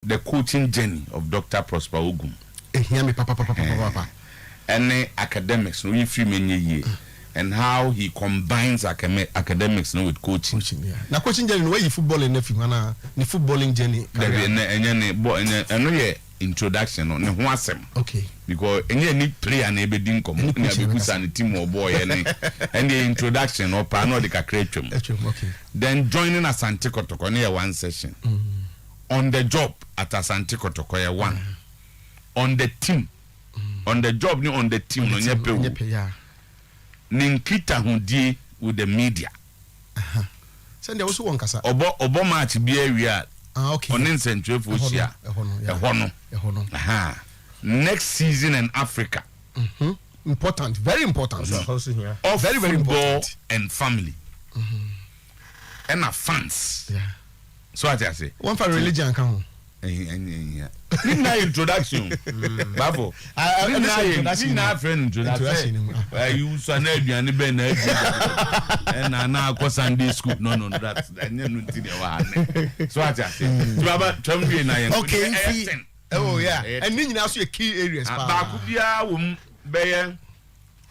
the coaching journey of Dr. Prosper Ogum. Hear me, papa. And academics, no, if you mean and how he combines academics with coaching. Yeah. Now, coaching journey, where you footballing, if you wanna, the footballing journey. And introduction on one. Okay. Because any player and every didn't come and the team or boy and the introduction or panodica creatum. Okay. Then joining Asante Kotoko near one session. On the job at Asante Kotoko one. On the team. On the job on the team on your Ninkita Hudi with the media. Send also one kasa. Obama to be area. Okay. On Central Fusia. Next season in Africa. Important, very important. Of very, very important. And family. And our fans. Yeah. So what I say? One for religion come. In my introduction, Babo. In my friend introduction. You son and Ben and I now go Sunday school. No, that's so what I say. Okay. Oh yeah. And then you also key areas. Bakubia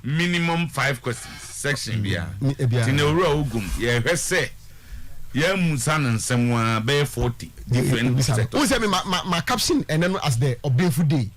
minimum 5 questions. Section bia. Tinero Ogum. Yeah, say. Yeah, Musan and someone bear 40 different sectors. Who said my caption and then as the Obinfu Day?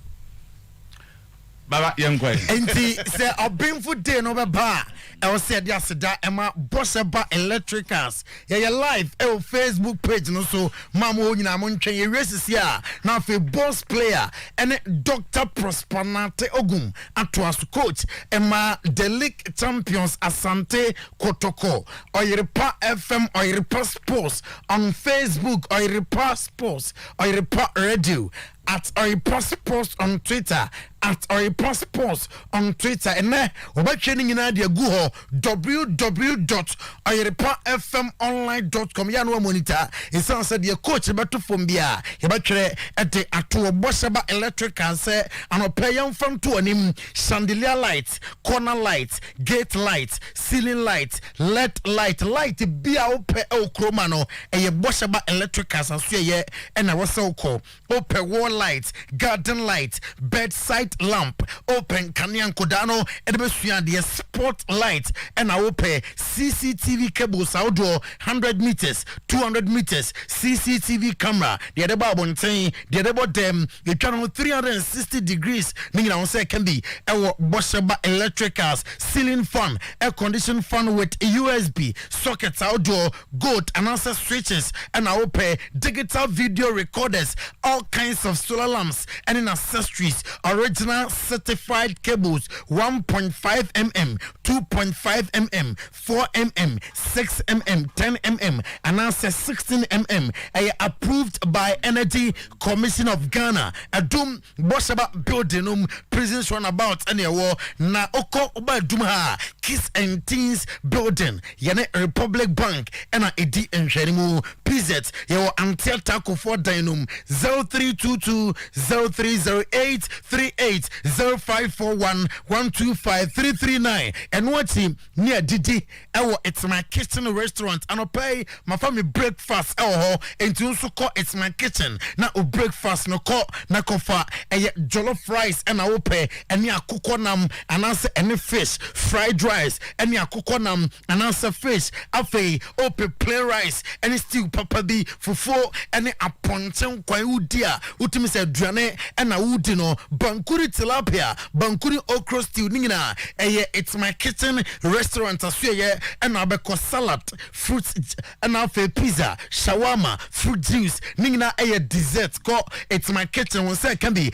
Baba, young boy. And the say Obinfu Day no bar. I was said yesterday, Emma Bossaba Electricals. Yeah, live Facebook page no so Mamu in Amunche, you races here. Now for boss player and Dr. Prosperity Ogum Acheampong coach Emma the league champions Asante Kotoko Oiripa FM Oiripa Sports on Facebook Oiripa Sports Oiripa Radio at Oiripa Sports on Twitter at Oiripa Sports on Twitter and then we're training in idea go www.oiripafmonline.com ya no monitor it sounds said your coach beto from bia you betre at the Ato Bossaba Electric can say and pay young from to anim chandelier lights, corner lights, gate lights, ceiling lights, LED light bia ope o chromano and your Bossaba Electric as ye and I was so called open wall lights, garden lights, bedside lamp, open Kanyan Kodano and the sport light and I will pay CCTV cables outdoor 100 meters, 200 meters, CCTV camera. The other Bible saying the other about them the channel 360 degrees. Meaning I say can be our Bossaba Electricals ceiling fan, air conditioned fan with USB sockets outdoor, gold and answer switches, and I will pay digital video recorders, all kinds of solar lamps and in accessories, original certified cables 1.5 mm, 2.5 mm, 4 mm, 6 mm, 10 mm, and answer 16 mm. Approved by Energy Commission of Ghana. A doom Bossaba building prisons runabout and a war na oko oba dumha Kiss and Teens building Yane Republic Bank and a edi ensherimu PZ your until taco for dinum 0322 0308 38 0541 125 339 and what's him near Didi it's my kitchen restaurant and I pay my family breakfast and to also call it's my kitchen now breakfast no call na kofa jollof rice and I will pay any akukonam and answer any fish fried rice any akukonam and answer fish afe open plain rice any stew papa bi fufu any aponchen kwa udia utimi se aduane and udi no bankuri tilapia bankuri okra stew ningina it's my kitchen restaurant asuye and abeko salad fruits and afe pizza shawarma fruit juice ningina dessert ko it's my kitchen won say can be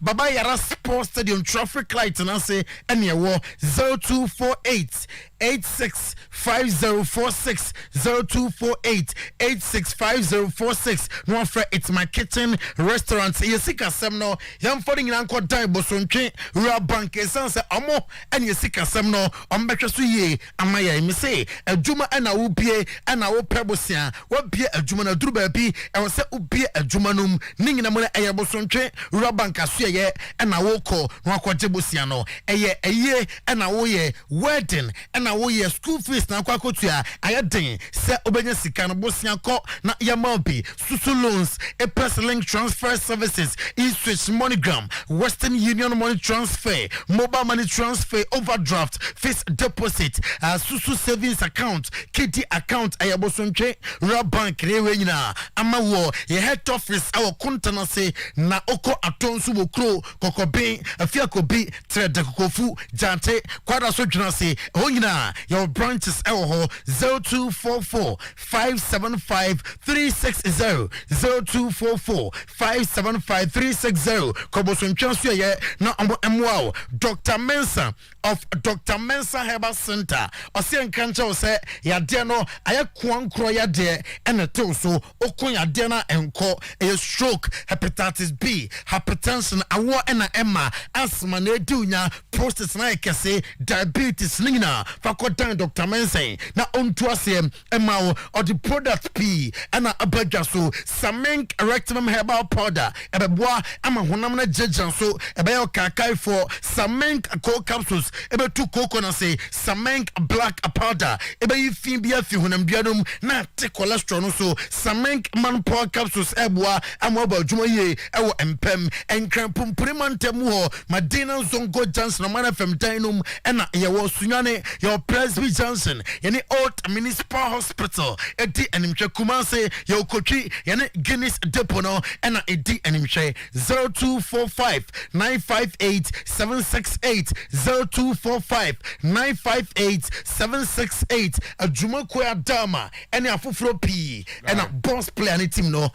Baba Yara Sports Stadium traffic light and I say any 0248 865046 0248 865046 no afraid it's my kitchen restaurant yesika semno yam foding anko dan bosontwe real bank esanse amo and yesika semno ombetwe so ye amaya me say adwuma ana wo bie ana wo pebosia wo bie adwuma na duru ba bi e wo se ubie adwuma num ningina mo eye bosontwe real bank aso ye ana wo ko no akwaje bosia no eye ana wo ye wedding ana ɛna woyɛ school fees na akɔ akotua ayɛ den sɛ obɛnya sika no bosia kɔ na yɛma bi susu loans epes link transfer services e-switch MoneyGram Western Union money transfer mobile money transfer overdraft fixed deposit susu savings account KD account ayabosonche Real Bank rewe nyina ama wo ye head office awo kontana se na oko atonsu bokro kokoben afiakobi trade kokofu jante kwada so dwena se ho nyina your branches ewo ho 0244 575 360 0244 575 360 kobosonche so ye na amwa Dr. Mensa of Dr. Mensa Herbal Center ose nkancha ose yade no ayekwankro yade ene te so okon yade na enko stroke hepatitis B hypertension awo ena emma asthma na edunya prostate na ekese diabetes lingna fakodan Dr. Mensa na onto asem emma o the product P ena abadwa so Samenk Rectum Herbal Powder ebeboa ama honam na jejan so ebeyo kakai for Samenk cold capsules ebe tu koko na say Samenk black powder ebe yifin bia fi honam biadum na te cholesterol no so Samenk man power capsules eboa amoba dwuma ye ewo empem enkran pumpuremantem ho Madina Zongo Johnson na man fm dinum ena ye wo sunyane your Presby Johnson yani old municipal hospital edi animhwe Kumase ye okotwi yani Guinness depot no ena edi animhwe 0245 958 768 0245 958 768 adwuma ko adama ene afoforo pi ena boss player ni team no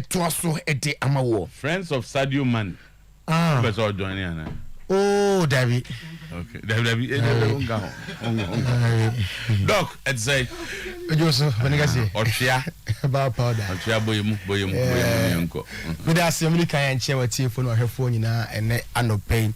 to aso ede amawo friends of Sadio Mane person joining ana oh David okay David doc it's say Joso benegasi Ochia about powder Ochia boyemu nko we da assembly kan enche watiefo no hwefo nyina ene anopain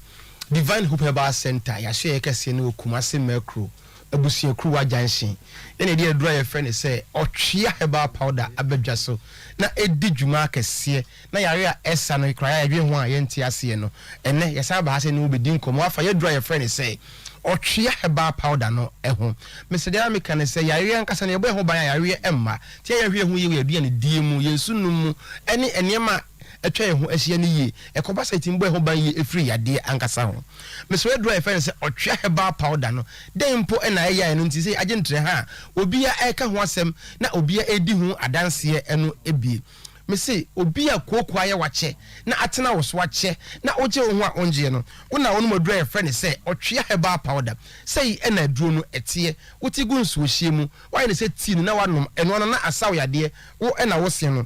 Divine Hope Herbal Center ya hwe yekese ne Kumase Macro abusia kruwa jansin ene de adura ye friend say Ochia Herbal Powder abedwa so na edi dwuma kese na yare a esa no kra ya dwe ho a ye nti ase no ene yesa ba ha se ne obedi nkomo afa ye dura ye friend say Ochia Herbal Powder no eho Mr. Diamika ne say yare ankasa ne ebo eho ban yare emma tie ye hwe ho ye adua ne die mu ye nsunu mu ene enema etwa ho ahia ne yi ekoba site mbo ho ban yi efiri yade ankasa ho meso we dry fence Ochia Herbal Powder no den mpo na eya no nti sei agentre ha obia eka ho asem na obia edi ho adanse eno ebie me say obia kokwa ye wache na atena wo so wache na oje ho a onje no una wonu mo dry friend say Ochia Herbal Powder say ena aduro no etie woti gu nsu ohie mu why ne say tea na wanom eno no na asaw yade wo ena wo se no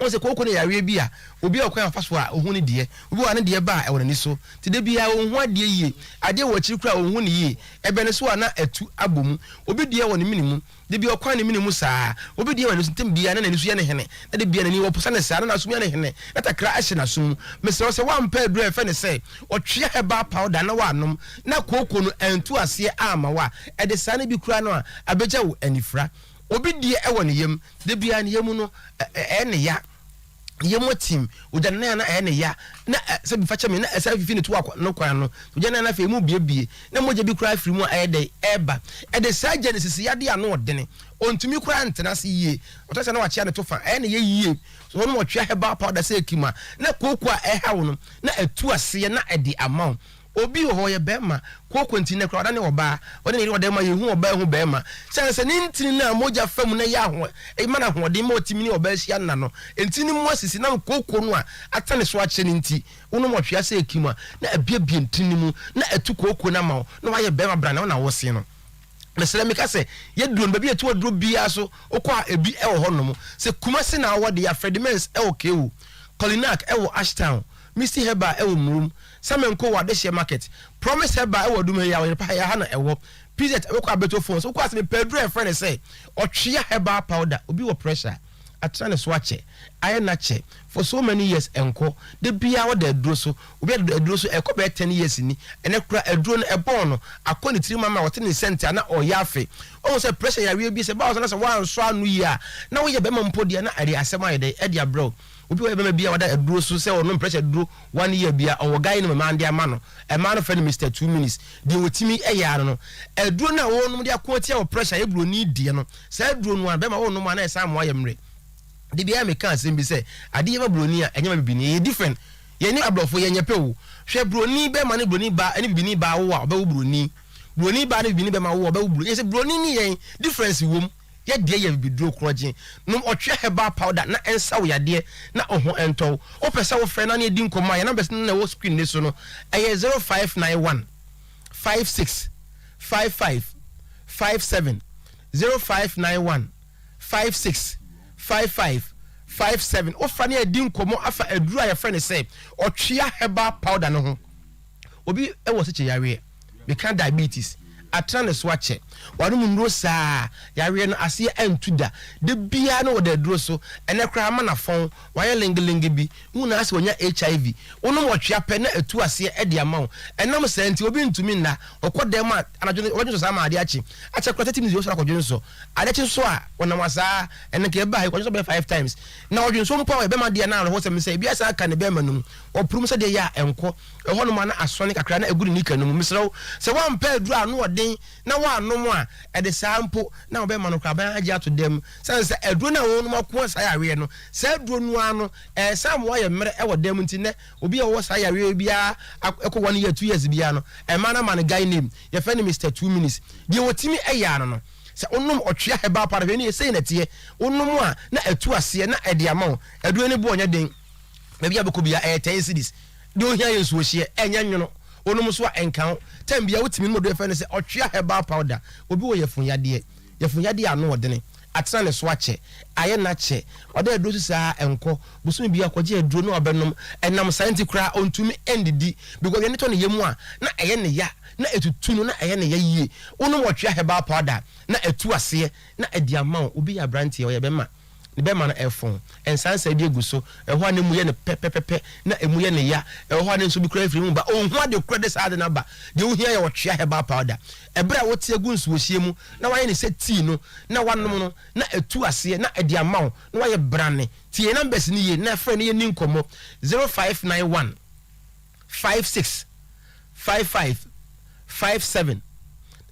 Ose koko ne yare bia obi akwan afaso a ohun ne de obi wa ne de ba e woni so ti de bia ohun ade yie ade wo chi kura ohun ne yie ebe ne so na atu abomu obi de woni minimu de bia okwan ne minimu saa obi de woni so tem bia na ne so ye ne hene na de bia ne wo posa ne saa na so ye ne hene na takra ahye na so me se wa mpa aduru efe ne se Ochia Herbal Powder na wa anom na koko no entu ase ama wa e de saa ne bi kura no a abeja wo anifra obi de e woni yem de bia ne yem no ne ya yemo team ujanna na ene ya na se bi facha me na esa fifi ne to no kwan no ujanna na fe mu biebie na moje bi kura firi mu ayede eba ede sa genesis yade ano odene ontumi kura ntena se yie otase na wachia ne to fa ene ye yie so no Ochia Herbal Powder se ekima na kokwa ehawo no na atu ase na ede amount obi ho ye bema koko ntine kra da ne oba wode ne wode ma ye hu oba hu bema se ne ntini na moja fam na ya ho e ma na ho de ma otimi ne oba hia na no ntini mo asisi na koko no a atane so ache ne nti wono mo hwea se ekima na abiebie ntini mu na atu koko na ma na wa ye bema bra na wo se no mesele meka se ye duro no ba bi etu oduro bia so okwa ebi e wo honom se Kumase na wode ya Fredimens e okewu Kolinak e wo Ashtown Misty Herbal e wo Murum Samenko Wadeshia Market Promise Herbal e wo Dume ya wo pa ya ha na e wo PZ e wo kwa beto phones wo kwa se me pedro e friend say Ochia Herbal Powder obi wo pressure atana so ache aye na che for so many years enko de bia wo da aduro so obi da aduro so e ko be 10 years ni ene kura aduro no e bon no akoni tiri mama wote ne center na o yafe o se pressure ya wie bi se ba so na se wan so anu yi a na wo ye be mampo dia na ari asem aye de e dia bro obi we be bia wada aduro so say ono pressure duro 1 year bia o guy no man dia ma no e man no friend Mr 2 minutes de wotimi eya no aduro na wo no de akotia o pressure e bro ni die no say aduro no an be ma wo no ma na e sa mo ayemre de bia me kan sem bi say ade ma bro ni a enya ma bibini e different ye ni ablofo ye nya pe wo hwe bro ni be ma ne bro ni ba ene bibini ba wo a be wo bro ni ba ne bibini be ma wo be wo bro ye say bro ni ye difference wo ye de ye biduro kroje no otwe heba powder na ensa wo yade na oho ento o pesa wo fe na ne di nkoma ye numbers na wo screen ne so no eye 0591 56 55 57 0591 56 55 57 o fa ne di nkomo afa aduru aye friend say otwe heba powder no ho obi e wo se che yare we can diabetes atran so ache wanu munro saa yare no ase antuda de bia no de duro so ene kra ma na fon waye lingelinge bi una ase onya HIV onu mo twea pe na atu ase e de ama wo enam senti obi ntumi na okodem ma anajo ojo so ma ade ache ache kra 30 minutes so akojo so ade che so a wona wasa ene ke ba akojo so be 5 times na ojo so mpa we be ma de na ho se me say bia sa ka ne be manum oprum se de ya enko ho no ma na asone kakra na eguru ni kanum misrew se wan pa aduru anu na wa no a e de sample na obe manu kwa ban agia to dem say edro na wonu mako sa ya we no say edro nu ano sam wa ye mere e wo dem nti ne obi e wo sa ya we bia ekọ 1 year 2 years bia no e mana man guy name ye fa ni Mr 2 minutes de wotimi e ya no say onum otwea heba para be ni say na tie onum a na atu ase na e de ama edro ni bo onya den na bia be ko bia 10 cedis de ohia yesu wo hie enya nwono onum so enkan tem bia wotimi no do fe ne se otwea heba powder obi wo yefun yade anu odene atena ne so ache aye na che oda edo sa enko busumi bia kwaje eduro no obenom enam science kra ontumi endidi because ne to ne yemu a na eye ne ya na etutu no na eye ne ya yie onum otwea heba powder na etu ase na ediama obi ya brantie o ye be ma ne be ma na efon ensansa bi eguso eho ane mu ye ne pepepepe na emu ye ne ya eho ane so bi kra afiri mu ba onhu ade kra de sa ade na ba de ohia ye wotwea heba powder ebra wote agunsu wohie mu na waye ne se tea no na wanom no na etu ase na ede amawo na waye brane tie numbers ni ye na frɛ ne ye ni nkomo 0591 56 55 57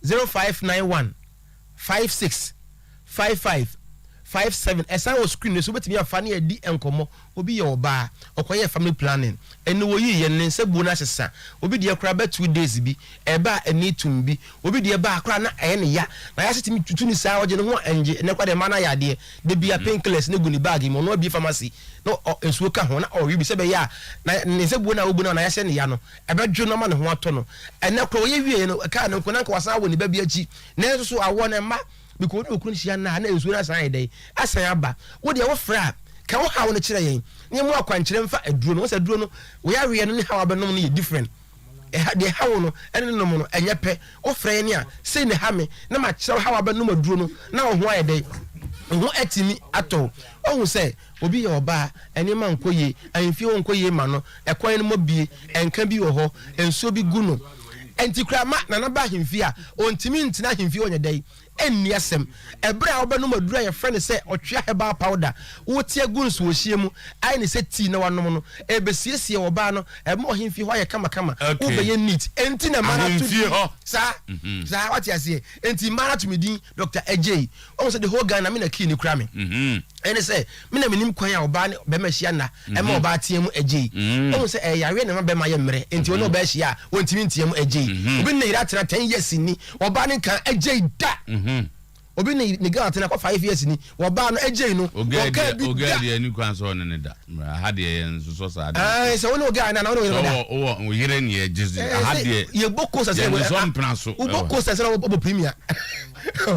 0591 56 55 57 esa wo screen so betimi afa na edi enkomo obi ye oba okoye family planning eni wo yi ye ne sebu na sesa obi de akra ba 2 days bi eba eni tum bi obi de ba akra na eye ne ya na ya setimi tutu ni sa oje ne ho enje ne kwa de mana ya de bia painkillers ne gu ni bag mo no bi pharmacy no ensuo ka ho na o wi bi se be ya na ne sebu na obu na ya se ne ya no ebe dwo no ma ne ho ato no ene kwa ye wie no ka ne ko na ka wasa wo ni ba bi achi na so awo ne ma because okun hia na ensuo na san dai asan aba wo de wo fra ka wo ha wo ne kire yen ne mu akwankyere mfa aduro no wo sa duro no wo ya we no ne ha wa benom no ye different de ha wo no ene no mo no enye pe wo fra yen a sei ne ha me na ma kire ha wa benom aduro no na wo ho aye dai wo etimi ato ohun say obi ye oba eni ma nkoye anfi wo nkoye ma no ekwan no mo bie enka bi wo ho enso bi gu no enti kra ma na na ba himfi a ontimi ntina himfi onye dai enni asem ebra oba no madura ye friend say otwea heba powder wo tie guns wo hie mu ai ne se tea na wanom no ebesiesie oba no emo himfi ho ye kama wo be ye neat enti na mana to sa what you say enti mana to me din Dr. AJ o say the whole Ghana me na key ni kra me ene say me na menim kwan ya oba ne be ma hia na ema oba tie mu AJ o say yare na be ma ye mre enti ono oba hia wo ntimi ntie mu AJ obi na ira tena 10 years ni oba ne kan AJ da obi ni ga atena kwa 5 years ni wo ba no AJ no ogade ni kwan so ne da ha de ye so sa de so no ga na no o yire ni ye jizi ha de ye boko sa se we so mpranso o boko sa se na obo premier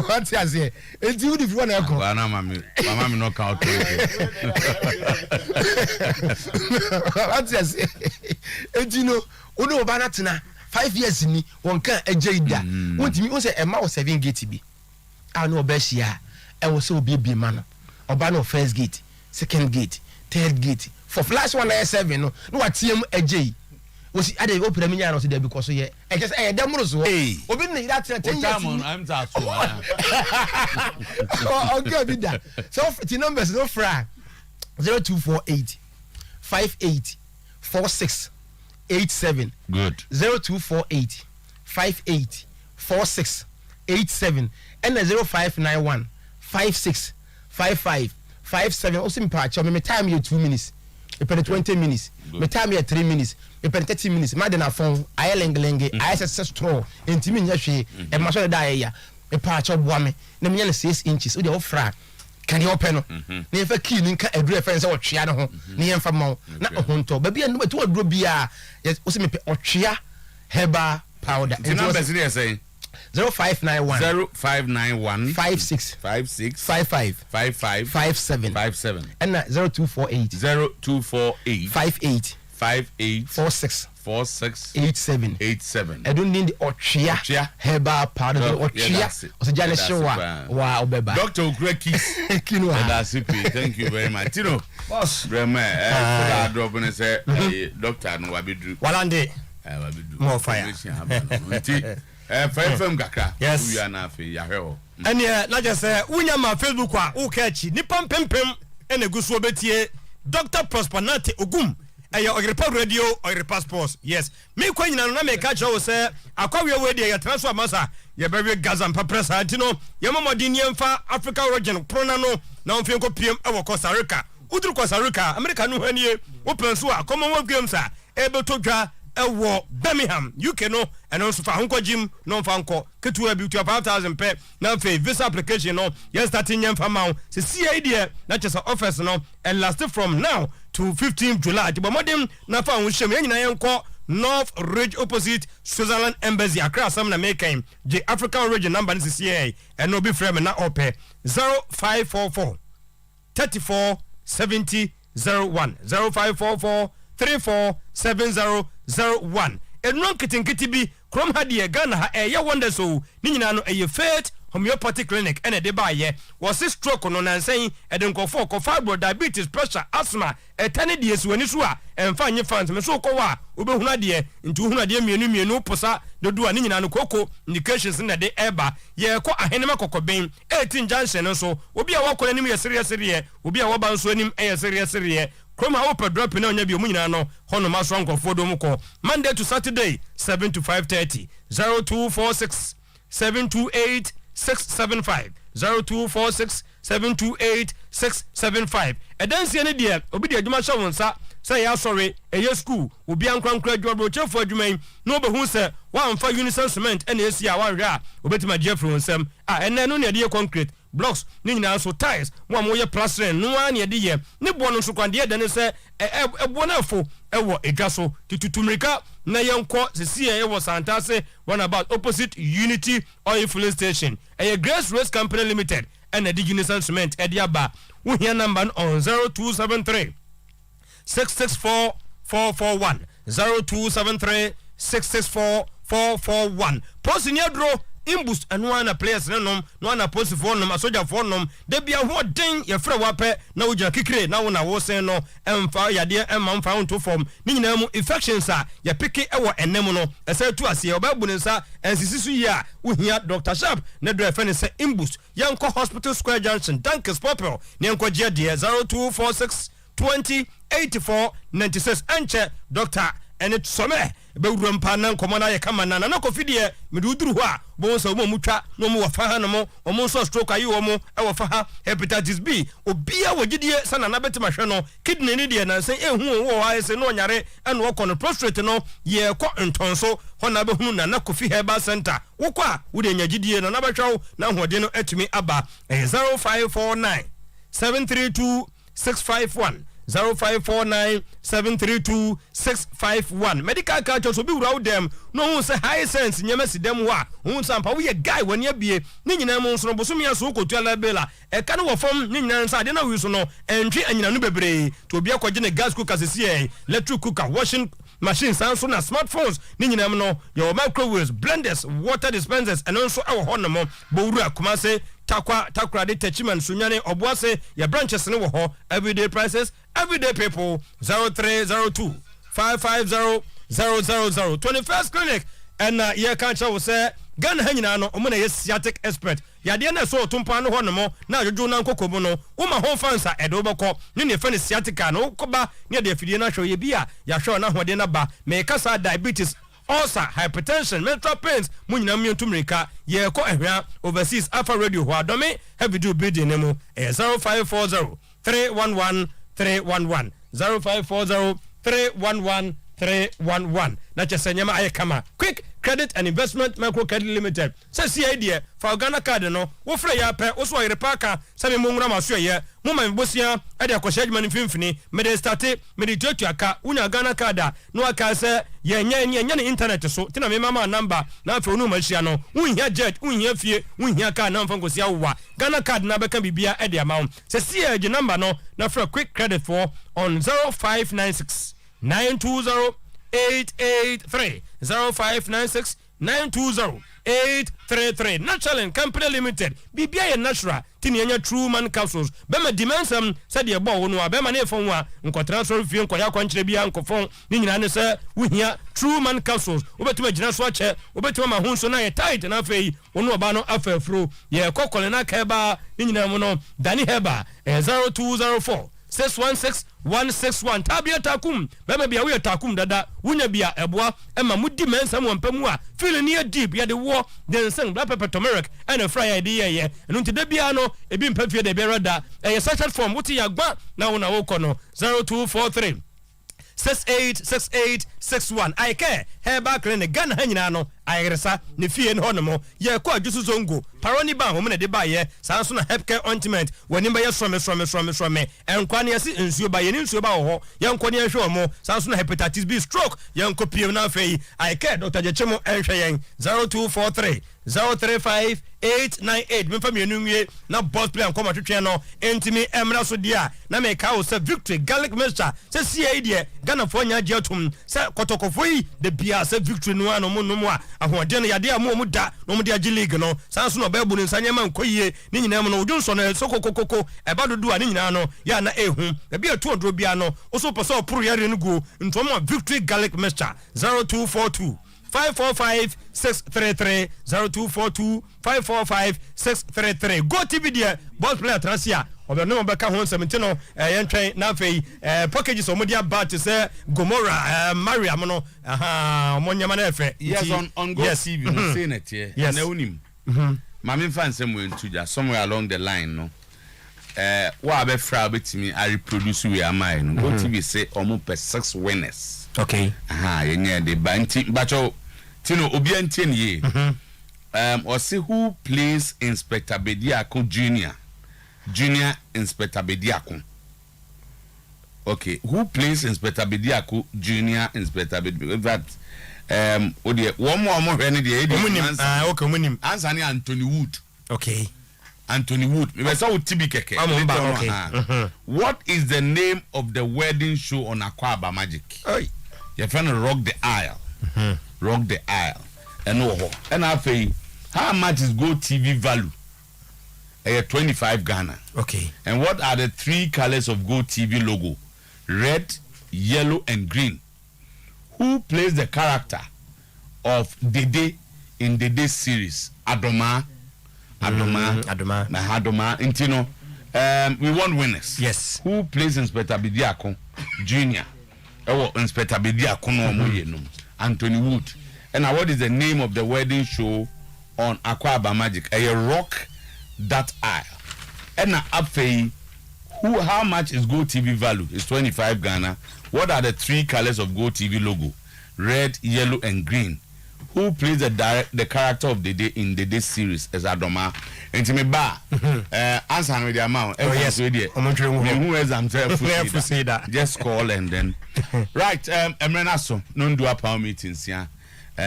what you say enti wudi fi na ko na mama mi no ka o what you say enti no onu oba na tena 5 years ni won kan AJ da wontimi o se e ma o 7 gate bi ano obeshia e wo se obi bi ma no oba no first gate second gate third gate for flash 197 no watiem AJ wo si ade opera mi nya no se da because ye e just e da muro so obi ni that 10 years I'm ta so okay bi da so the numbers no fra 0248 58 46 87. Good. 0248 58 46 87 and 0591 56 55 57. Also, me time you 2 minutes. Me 20 minutes. Me time you 3 minutes. Me 30 minutes. My dinner phone. I lengelenge. I say straw. Intimi nyahwe. E ma so da ya. Me patch up me. Na me 6 inches. We dey ofra. Can you open no? Na e fa key nka aduru e fa say otwea no ho. Na ye mfa ma na ohonto. Ba bia no to aduru bia. Yes, also me otwea herbal powder. The number is there saying 0591 56 55 57 and 0248 58 46 87. I don't need the Ochia herbal powder. Ochia. Also, Janet Showa. Wow, Beba. Dr. Ukrekis. Thank you very much. You know, boss, Bremer, dropping and say, Doctor, no, I be do. Walande. More fire. FM Gaka. Yes. We are now for Yahoo. And yeah, not just say, Unyama Facebook, Ukachi, Nippon Pimpim, and a Guswo Betie, Dr. Prosperity Ogum. Your report radio or your passports. Yes. Me when you na me catch you say akwa we wey dey transfer masa ye be Gaza and Papresa antino ye mama di niemfa Africa region prona no na onfin ko piem e wo Costa Rica udru Costa Rica America no hanie wo plan so a Commonwealth Games a e be to dwa e wo Birmingham UK no and also fa honko gym no fa nko ketu abi 5,000 pe na fe visa application no ye starting nyemfa ma se CID na chesa office no and last from now to 15th July. The modem na fa unsham nyina yenko North Ridge opposite Switzerland Embassy Accra sam na make him the African region number is CA and no be frame na ope 0544 34 70 01 0544 34 7001 and no kitinkiti bi krom hadie Ghana ha ya wonder so ni nyina no faith homeopathic clinic and a debaye was a stroke on and saying and go for fibro diabetes pressure asthma a tiny dies when it's and find your fans me so kowa ubehuna de into huna de mienu posa do do ani nyina no koko indications in the day eba ye ko ahenema kokoben 18 junction so obi a wakọ anim ye serious obi a waba nso anim e serious Kroma open drop na onya bi omunyina no hono maso nkofo do muko Monday to Saturday 7 to 5:30 0246 728 675 0246 728 675 edansi ene de obi de adwuma hye wonsa say ya sorry eye school obi ankrankra adwuma chefo adwuma no be hu se wa mfa unison cement ene esi a wanhwe a obetima jeffrey wonsam ene no ne de concrete blocks ni nyina so tiles mo ye plastering no an ye de ye ne bo no so kwande de ne se ebo na afo ewo edwa so titutumrika na yenko sisi ye wo santase run about opposite Unity Oil Filling Station Grace Race Company Limited and the Unison Cement Ediaba we hear number on 0273 664 441 0273 664 441 post in your draw imboost and one players no one post for no soldier for no de bia ho den ye frɛ wape na wo kikire na wo na wo sen no emfa yade emma mfa onto form ni nyina mu infections a ye piki ewo enem no ese tu ase obabu ne nsa ensisi su yi a wo hia Dr. Sharp na do efe ne se imboost yanko Hospital Square Junction Dankers Popel ne yanko je de 0246 20 84 96 enche Dr. and it's some be rumpa nan komona ye kama na na kofidie me duduru ho a bo so mo mutwa no mo wafa ha no mo omo so stroke ayi wo mo e wafa ha hepatitis B obia wogidie sana na betima hwe no kidney ni de na sen ehu wo ha ese no nyare ene wo kono prostate no ye ko ntonso ho na be hunu na kofi herbal center wo kwa a wo de nyagidie na betwa na hode no atumi aba 0549 732 651 0549 732 651 medical culture so be wura dem no hu say high sense nyema si dem wa hu sampa wo ye guy wani abie ni nyina mu nso no bosomi aso kotu ala bela e ka no wofom ni nyina nsa de na wi so no entwi anyina no bebre to obi akwaje ne gas cooker sesi electric cooker washing machines and so na smartphones ni nyina mu no your microwaves blenders water dispensers and also our honomo bo wura kuma say takwa de tachiman sunyane obuase ya branches ne wo ho everyday prices everyday people 0302 550 000 21st clinic and ye can't show say Ghana hanyina no omo na ye sciatic expert yade na so otumpa no ho no mo na adwojo na nkokomu no wo ma ho fansa edo bokọ ne fe ne sciatica no koba ne de afidie na hwe ye bia ya hwe na hode na ba me kasa diabetes ulcer, hypertension, menstrual pains, munyina mientumrika, ye ko ehwa overseas Alpha Radio ho adome have do building nemo 0540 311 311 0540 311 311 na chesanyama ayekama quick credit and investment micro credit limited say see idea for Ghana card no wo frɛ ya pɛ wo so yere paka say me mungra maso ye mo ma bosia e de akohye adwuma ne mfimfini me de start me de tuatu aka unya Ghana card no aka say ye nya ne internet so tina me mama number na afa onu machia no unhia jet unhia fie unhia car na mfa ngosia wo Ghana card na beka bibia e de amount say see age number no na frɛ quick credit for on 0596 920 883 0596 920 833 Natural Company Limited bibia natural tini enya true man capsules bema dimensam said ye bo no bema na efon wa nko transfer fie nko ya kwankyere bia nkofon ni nyina ne se wuhia true man capsules obetuma gina so ache obetuma ma hunso na ye tight na afei onu oba no afafro ye kokole na ka ba ni nyina mu no dani heba 0204 616-161 tabia takum bema bia we takum dada wunya bia eboa ema mudi mensam wampamu a feel near deep ya de wo den sing black pepper turmeric and a fry idea ye enu ntide bia no ebi mpafie de bia da sachet form wuti yagba na wona wo kono 0243 686861 I care Herbal Clinic Ghana hanyina no ayeresa ne fie ne honomo ye kwa adjusu zongo paroni ba homo ne de ba ye sanso na health care ointment wani ba ye some enkwa ne yesi nsuo ba ye ne nsuo ba ho ye nkwa ne hwe omo sanso na hepatitis B stroke ye nkwa piem na afei I care Dr. Jechemo enhwe yen 0243 035 898 memfa mienu nwie na boss play and come twetwe no entimi emra so dia na me ka o se victory garlic mixture se sie die Ghana fo nya je atum se kotokofo yi de bia se victory no ano mo a ahode no yade amu da no mo de agi league no sanso no ba bu ni nsanye ma nkoyie ni nyina mo no odunso no sokokokoko e ba dodo a ni nyina no ya na ehu e bia tu odro bia no o so poso opuru yare no go ntomo victory garlic mixture 0242 545-633 0242-545-633 Go TV there boss player transia obe no beka ho 17 no yentwen na afei packages omodia bat say Gomora Mariam no omonyama na efe yes on Go TV no say net here na unim mama fansem we ntuja somewhere along the line no wa be fra betimi I reproduce we amai no Go TV say omo per 6 winners okay yenye de banti bacho tino obi antien ye or see who plays Inspector Bediako Junior Inspector Bediako. Okay, who plays Inspector Bediako Junior Inspector Bediako? That one more any day. Okay, munim. Answer Anthony Wood. Okay. Anthony Wood. We saw TB Keke. Okay. What is the name of the wedding show on Aquaba Magic? Your friend Rock the Isle. Rock the Isle. And I say, how much is Go TV value? 25 Ghana. Okay. And what are the 3 colors of Go TV logo? Red, yellow, and green. Who plays the character of Dede in Dede series? Adoma. Intino. We want winners. Yes. Who plays Inspector Bediako Junior? Inspector Bediako no Anthony Wood. And what is the name of the wedding show on Aquaba Magic? Rock that Isle. And afei, how much is Go TV value? It's 25 Ghana. What are the 3 colors of Go TV logo? Red, yellow, and green. Who plays the character of the day in the day series as Adoma? And to me, answer with the amount. Oh, yes, who is that? Just call and then. Right, Emrenaso, non do a power meetings, yeah.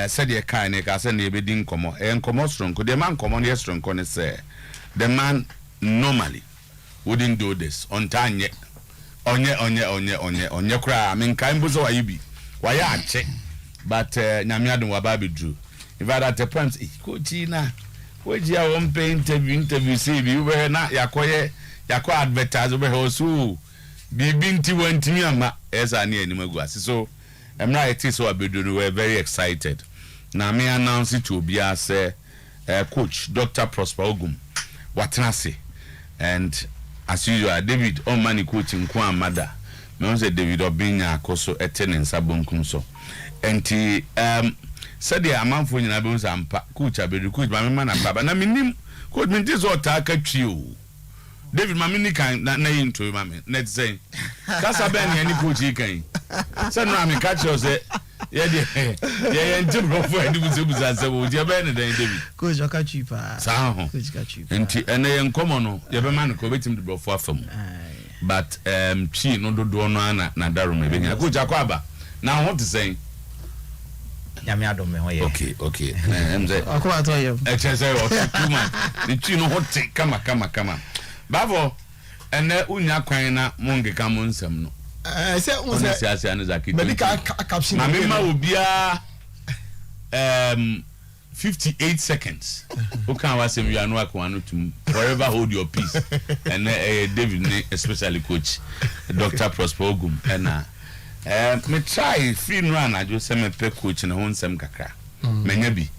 Said your kind, I said, they be ding come and come strong. Could the man come on yes strong? Can say the man normally wouldn't do this on time yet. On your cry. I mean, kind of so I be. Why I check, but Namiadun Wababi drew. If I had the pants, Coachina, where's your own pay interview, see you were not Yakoye, Yako advertise over her so be binti went me as I near Nimaguas. So I'm right, so we're very excited. Now, me announce it to be as coach Dr. Prosper Ogum. watenase and as usual David on money coaching kwa mother me won say David obinya akoso etene nsa bonkum so enti said the amanfo nyina be unsa ampa coach abedu coach ma me ma na baba na minim coach me dis o ta ka twi o David ma me ni kan na yinto ma me net say kasa ben ye ni coach kan say no am catch you say yeah ntem go for any buza say o je ben den David coach ka twi pa sa ho coach ka twi enti ene ye nkomo no ye be ma no ko betim de bro for afam but chi no dodo no na daro me be nya coach akwaba now what to say Yami adom me ho ye. Okay. Mze. Akwa to ye. Exercise o too much. The chi no hot kama. Bavo ene unya kwan na mongeka mo nsem no. Say unse. Siasa ne zakiti. Maybe ka caption. Ma me ma obia 58 seconds. Who can was him you are no akwan to forever hold your peace. And David especially coach Dr. Prosper Ogum and me try free run I just say me pe coach na ho nsem kakra menya bi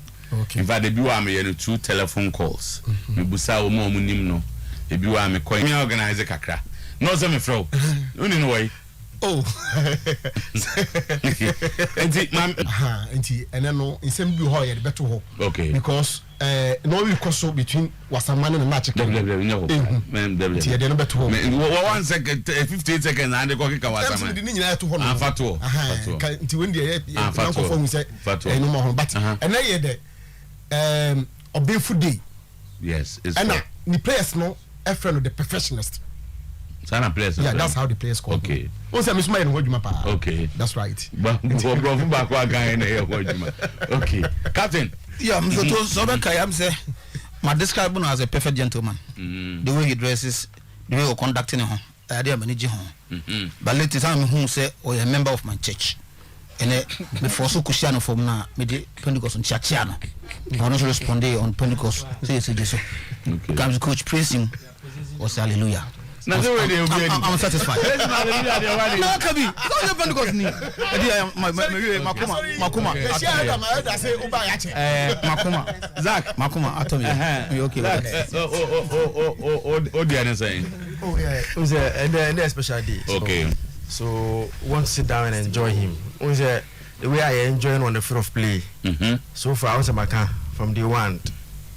okay in fact e bi wa me ye two telephone calls me busa wo mo nim no e bi wa me me organize kakra no say me fro uni no way oh enti ene no nsem bi ho ye de beto ho okay because no we cross between wasamane and match no ti de no beto ho 1 second 58 seconds and go kika wasamane di nyina to ho no afato nti when dey na ko fo say no mo ho but ene ye de obeful day yes it's and the players no friend of the professionals. Sana players. Yeah, that's how the players call. Okay. Once I'm smile and you pa. Okay. That's right. But bro from back again okay. Captain. Yeah, so I am say my describe him as a perfect gentleman. The way he dresses, the way he conducting him, I dey manage him. But later time who say or a member of my church. And before so Christiano from na me the Pentecost on Chachiano. I also respond on Pentecost. Say so. Comes coach praising or say hallelujah. I'm satisfied. No, Kabi. No, Pentecost ni. Makuma. Zach. Makuma. Atomi. You okay with that? Oh, Diana saying. Oh yeah. It was a special day. Okay. So want to sit down and enjoy him. The way I enjoy on the field of play. So far, I was a Maka from day one.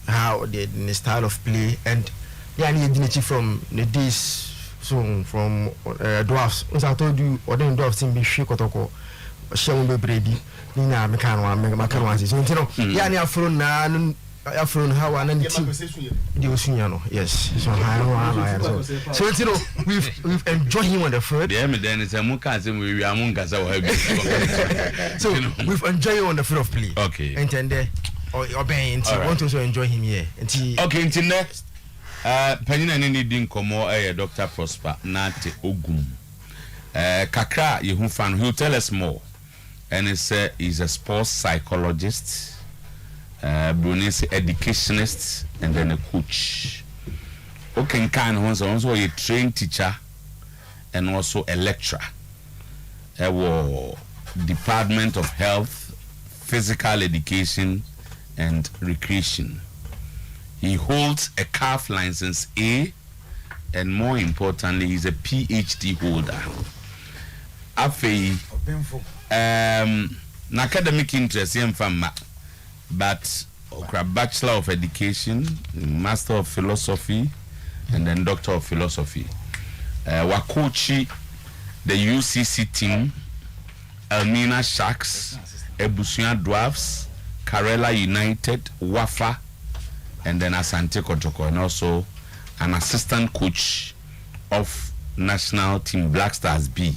How the style of play and yeah, need from the days so from dwarfs. As I told you, or then dwarfs in be shikotoko, shall be brady. Nina Mekan so you know, yeah, near from now. Afron how and the Osiano, yes. So you know we've enjoyed him on the field. Yeah, then it's a Mukazim we are Mungas. So we've enjoyed him on the field of play. Okay. And then or obeying want to also enjoy him here. Okay, until next Penina needing Komo Dr. Prosper Nate Ogum. Kakra Yehufan, he'll tell us more. And he's a sports psychologist. Brunese educationist and then a coach. Okay, also a trained teacher and also a lecturer. Department of Health, Physical Education and Recreation. He holds a CAF license A and more importantly he's a PhD holder. Afei academic interest in fama. But Bachelor of Education, Master of Philosophy, and then Doctor of Philosophy. Wakochi, the UCC team, Elmina Sharks, Ebusuan Dwarfs, Karela United, Wafa, and then Asante Kotoko, and also an assistant coach of national team Black Stars B.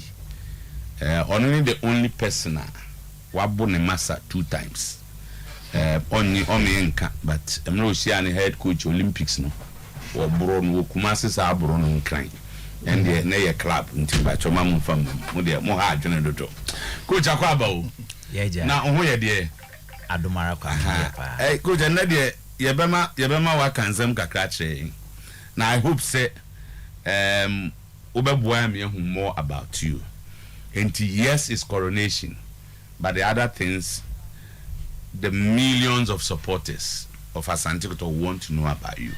Only the only person, Wabone Massa 2 times. Only enka but I'm not sure any head coach Olympics no or Bruno Kumasi sa Bruno Ukraine and the near club until by Chomam from more hard general coach Akwaba now who are there Adomara hey coach and Nadia Yabema Wakan Zem Kakrache now I hope say Ubebuam more about you and yes it's coronation but the other things the millions of supporters of Asante Kotoko want to know about you.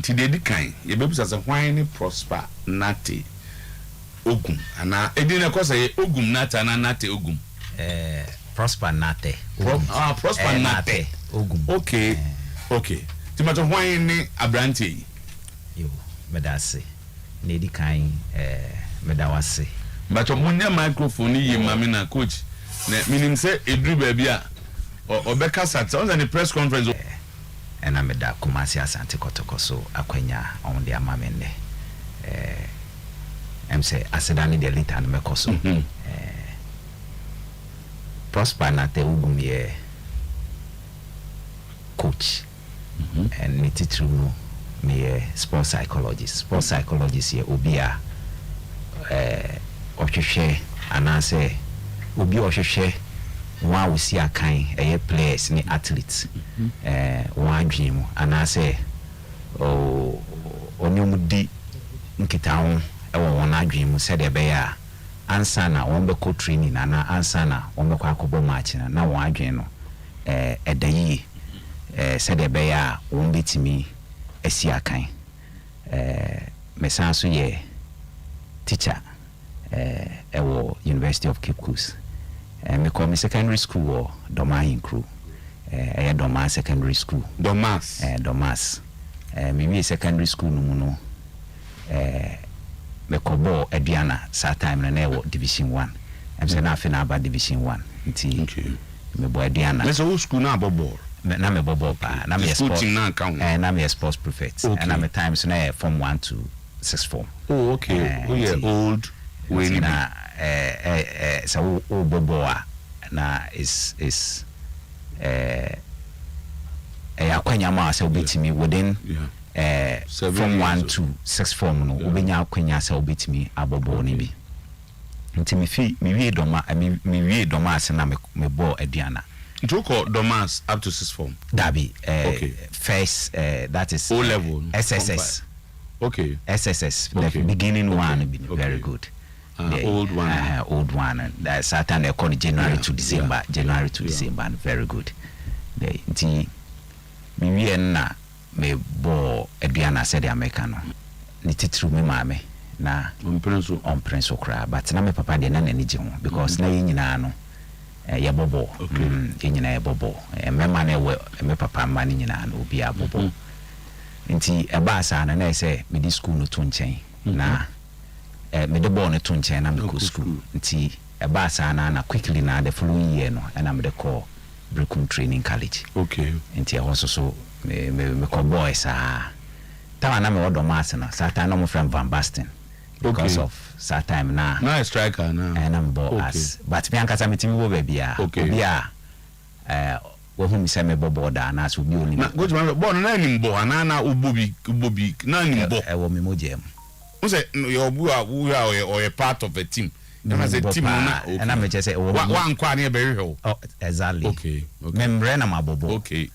Ti dedi kan ye bebu sase hwan ne prosper nate ogum ana edi na kosa ye ogum nate ana nate ogum prosper nate prosper nate ogum okay ti ma to hwan ne abrante yo medase na edi kan medawase but omunya microphone yi mame na coach na minim se edru ba bia obeka sat on the press conference ena meda Kumasi Asante Kotoko so akwanya on the amamende say asedani de lita no mekoso prosper na te ugum ye coach and me titru no me sports psychologist ye obia ohwehwe anase obi ohwehwe wa we see akan players ni athletes wa adwemu anase onyomudi nkitaho won adwemu said e be ya ansa na won be ko training na ansa na won be ko akobo match na won adwen no edayi said e be ya won betimi asi akan mesanso ye teacher ewo University of Cape Coast me call me secondary school or Domain crew Domas secondary school Domas me secondary school no me kobo Ediana Sometymer na division 1 I'm saying nothing about division 1 nti me boy Ediana let's go school na bobo na me bobo pa na me sports na me sports prefect and na me times na form 1 to 6 form old we na so bobo na is akwanya ma say obetimi within from 1 to 6 form no obenya akwanya say obetimi abobo ni bi nti mi wie doma ase na me bo aduana it will call domas up to 6 form dabi first that is O level SSS SSS the beginning one be very good old one and that Saturn they call January to December and very good the nti mi wie na me bo aduana said the Americano ni titru me mame na on prince okra but na me papa de na nani je ho because na yinyina no ya bobo yinyina ya bobo me ma na me papa ma ni nyina no obi abobo nti e ba sa na say me di school no to nchen na me de born to nchen na me go school nti e ba sa na quickly na the following year no na me de call Brickum Training College nti e hoso so me call boys tawa na me wodo mass na Saturn no mo from Van Basten because of Sometymer na striker na and I'm boss but me ankasa metimi wo ba bia obi a wo hu mi se me bobo da na so bi oni na go to bo na ni mbo na ubobi na ni mbo e wo me mojem who say your bu a we are part of a team na say team na and I'm just say one kwa na e be hwe oh exactly okay membre na mabobo okay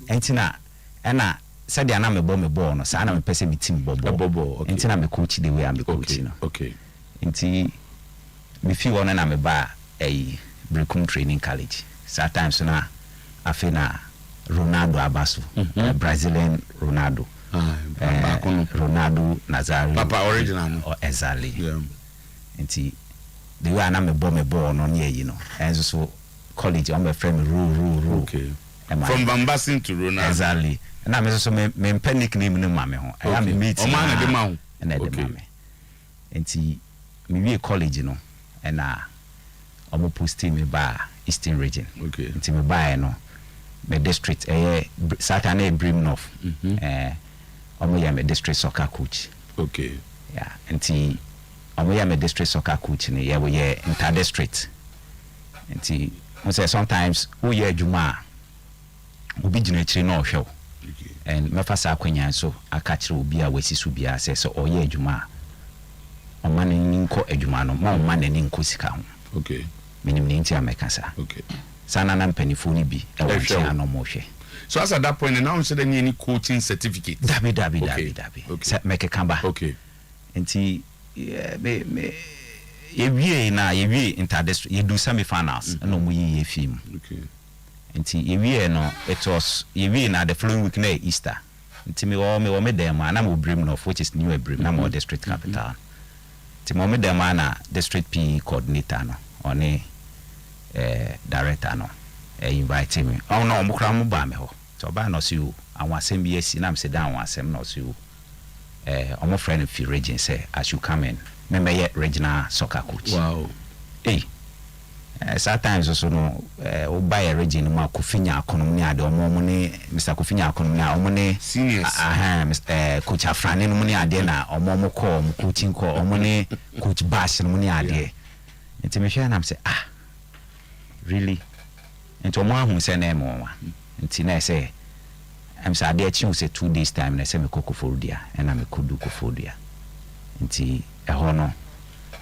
entina ena said na me bo no sa na me pese me team bobo entina me coach the way I'm the coach no enti me fi won na me ba Brickum Training College sometimes na afina Ronaldo abaso Brazilian Ronaldo Ronaldo Nazario papa original no exactly enti the way na me bo no near you know and so college I'm a friend rule from Van Basten to Ronaldo exactly na me so me panic name no mame ho I am meeting o man de ma ho na de mame enti me we college no and omo post me ba Eastern region enti me ba no me district Saturn Brim North omo ya me district soccer coach enti omo ya me district soccer coach ni ya we inter district enti we say sometimes we ya adwuma obi gina chiri na ohwe and me fa sa kwanya so aka kire obi a wasi so bia say so oye adwuma o man ni nko adwuma no ma o man ni nko sika ho minim ni ntia meka sa sana na mpanifo ni bi e wo chia no mo hwe so as at that point now you said any coaching certificate dabi make kamba enti me ye wie interdistrict ye do semi finals no mo ye film enti ye wie no it was ye wie na the following week na Easter nti me dem na mo Brim North, which is New Brim na mo district capital. Nti mo me dem na district P coordinator no one director no invite me. Oh no, mo kra mo ba me ho. So ba no si o awon asem bi asi na me se dan awon asem no si o omo friend fi region say I should come in. Me me regional soccer coach. Wow. Sometimes also no buy a region ma Kofinya Akonom ni ade omo ne Mr. Kofinya Akonom na omo ne seniors coach Afrani no ni ade na omo ko coaching ko omo ne coach Bash no ni ade nti me hwe na am say really nti omo ahu say na emo wa nti na say am say ade achi say 2 days time na say me Kofodia na me kodu Kofodia nti ho no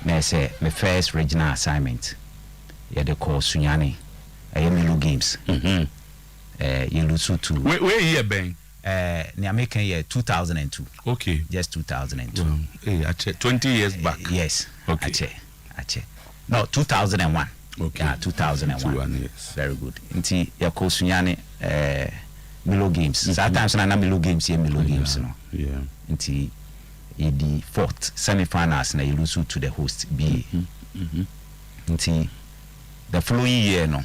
na say me first regional assignment the call Sunyani Milo games. You lose to where year bang? The American year 2002. Okay. Just 2002. Hey, 20 years back. Yes. Okay. Ache. No, 2001. Okay. Yeah, 2001. Yes. Very good. Inti ya call Sunyani Milo games. Sometimes na Milo games here Milo games no. Yeah. Inti the fourth semi-finals na you lose to the host B. Inti the following year no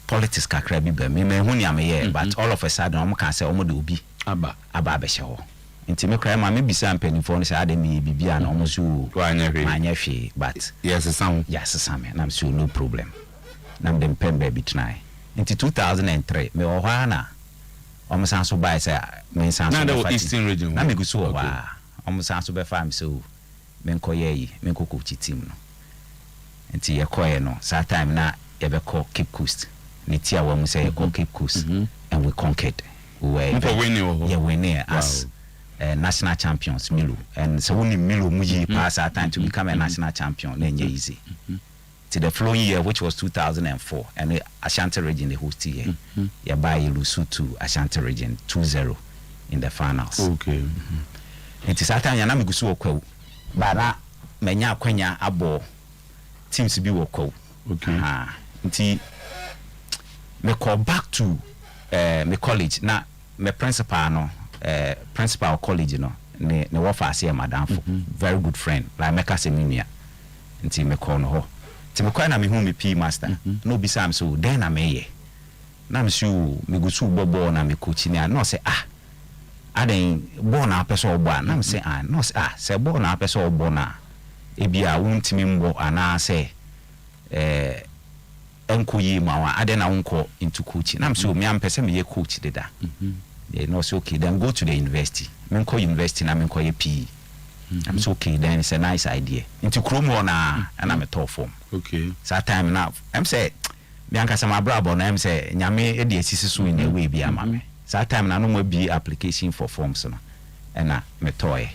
politics kakra bi ba me hu ni am but all of a sudden am can say omo de obi aba be hye nti me kra ma me bisa mpanifo no say ade me bibia na omo so anya hwe but yes sam na am so no problem na am dem pembe bi try nti 2003 me wo hwa na omo san so buy say me san so na the eastern region na me go so wa omo san so be farm so me nkoye yi me nkoko team no nti yekoye no that time na yebeko Cape Coast ni tia wa mu say yeko Cape Coast and we conquered we were winning as national champions Milo and so when Milo muji pass that time to become a national champion na nye easy to the following year which was 2004 and the Ashanti region the host year you buy Lusutu Ashanti region 2-0 in the finals. Okay. It is that time ya na migusu okwa bara menya akwanya abo teams be wo call. Okay. Nti me call back to me college na me principal no principal college no ne wo fa ase madam for very good friend like meka se mimia nti me call no ho nti me call na me hu me P master no bi sam so then na me ye na me su me go su bobo na me coach ni no say aden bo na person obo na me say no say bo na person obo na ebia wontimi mbo ana say enko yi mawa ade na wonko into coaching na so me am pese me ye coach deda no so okay then go to the university me nko university na me nko ye PE I'm so okay then it's a nice idea into kromo na ana me top form. Okay. So time now I'm say me anka sama brabo na I'm say nyame e de asisi so in a way bi ama me so time na no mo bi application for forms no na me toy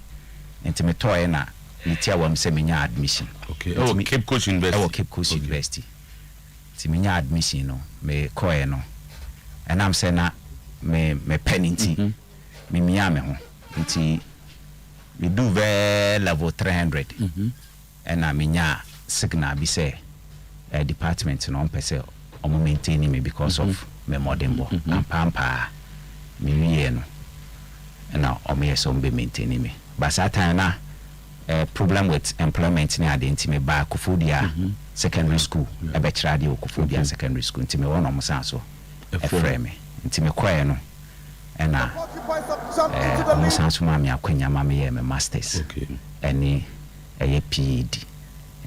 into me toy na nitia wam se menya admission. Okay. Oh, Cape Coast University. Cape Coast University. Ti menya admission no me koye no. And I'm saying na me penalty. Me mia me ho. Nti we do very level 300. And na menya signal bi say department no pese omo maintain me because of me modern bo. Pampa me wie no. And now omo yeso be maintain me. But that time na problem with employment ni ade me ba Kofodia secondary school e be kira de Kofodia secondary school ntime won no san so e frame me ntime kwae no na mo san so ma me akwanya ma me ye me masters eni e PhD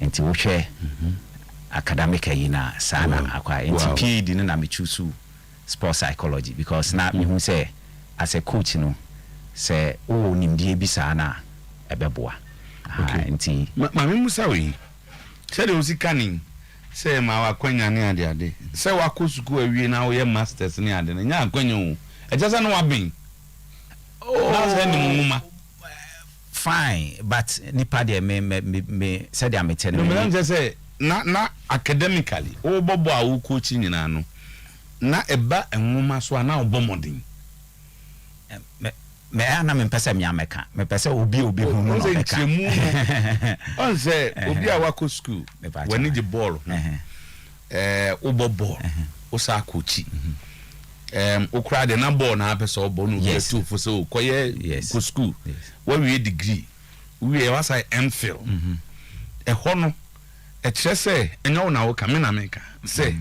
enti wo hwe academic yi na sana akwa enti PhD ni na me choose sports psychology because na me hu say as a coach no say o nimdie bi sana e beboa. Okay. Nti ma me musa we say de osikanin say ma wa kwanya ne ade say wa ko suku awie na wo ye masters ne ade nya akwanya o e jasa no wa bin na say ni mumma fine but nipa de me say de am tell me no say na academically o bobo a wo coach nyina no na eba enwoma so na obomodin me ana me pese me ameka me pese obi hu no meka on say obi a wako school when the ball o ball o sa coach okra de na ball na apɛ sɛ ɔbɔ no Yes. two for so kɔyɛ Yes. go school Yes. where we degree we was I MPhil ɛhɔ no ɛkyerɛ sɛ ɛnyɛ wo na wo ka me na meka sɛ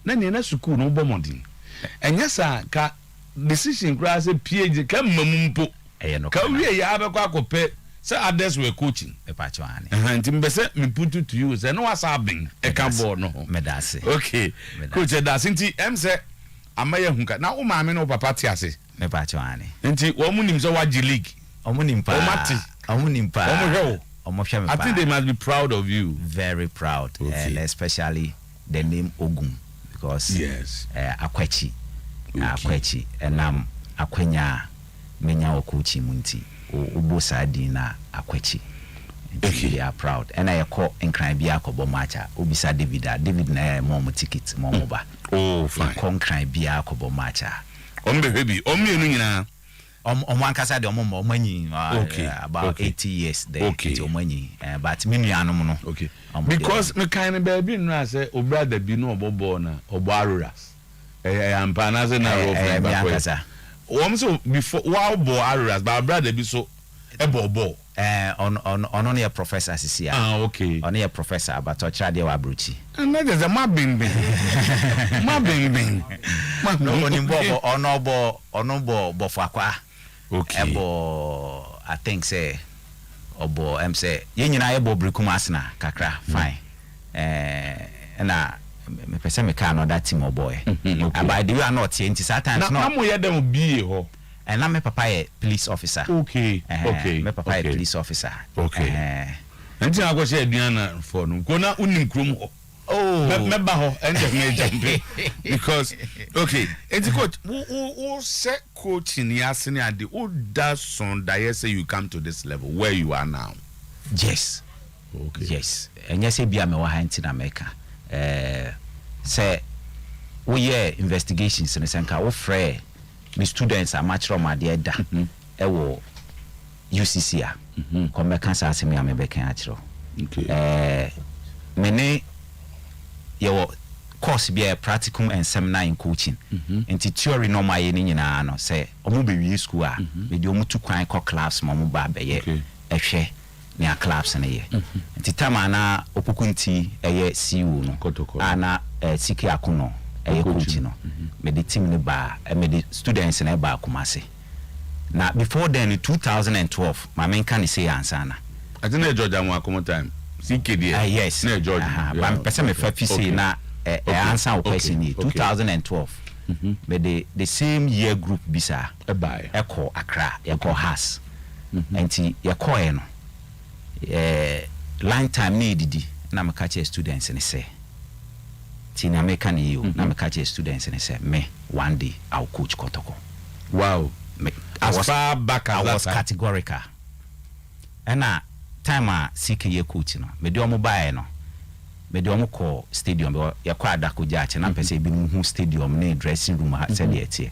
na ne na school no bɔ modern ɛnyɛ sa ka decision kra sɛ PhD ka mamu mpo ka wie ya abɛkɔ akɔpɛ sɛ others were coaching nti mbɛsɛ me put it to you sɛ no wasa abeng ɛka ball no ho medase okay coach that's nti em sɛ amaya hunka na wo maame no papa te ase me pacho ane nti wo mu nim sɛ wa G League omo nimpa omo nimpa omo hwɛ omo hwɛ me pa I think they must be proud of you. very proud and especially the name Ogun because Yes. Akwachi Akwachi enam akwanya menya okuchi munti ubo sadi na Akwachi. They are proud and I call nkran bia akobo matcha obisa David na mom ticket mom ba Oh fine kon nkran bia akobo matcha ombe hebi omienu nyina ankasa de omanyi about 80 years there omanyi but minuanom no okay because me kind of baby no say o brother bi no obobo na obo aroras ampa na say na ro friend ba ankasa wom so before wow bo aroras but brother bi so ebobo ono ne professor sisia okay ono ye professor but o chade wa bruchi na just ma bing no oni bobo ono bo fakwa okay ebo I think say obo say ye nyina ebo brekum asna kakra fine na me pese me ka another team boy about the way not enti sometimes no na mo ye dem bi ho and na me papa ye police officer okay me papa ye police officer okay enti na go share aduana for no ko na unim krom ho me ba ho and me jump because okay enti coach who set coaching yasini ade who does son that say you come to this level where you are now. Yes. Okay. Yes. And yes, be me wa in America. Say we investigations in the sense we free the students are much from my da ewo UCC come back and say me am be kan achiro. Okay. Many your course be a practicum and seminar in coaching. Enti theory no my ni nyina no say omo be wi school a me di omo tu kwan ko class mo ba be ye ehwe ne a class na ye. Enti tama na opokunti eye CEO no ana siki akono eye coach no. Me the team ne ba me the students na ba akomase. Na before then in 2012 my main can say answer na. I think na Georgia mo akomo time. CK there. Yes. Na Georgia. But person me fa say na answer question 2012 but the same year group bisa Echo Accra Echo has enti Echo no line time need na me catch students and say tina make an you na me catch students and say me one day I'll coach Kotoko. Wow. As far back as I was categorical and time CK coach no me do mo buy no me de omo call stadium ya kwa adako jache na pese bi mu stadium na dressing room ha se de etie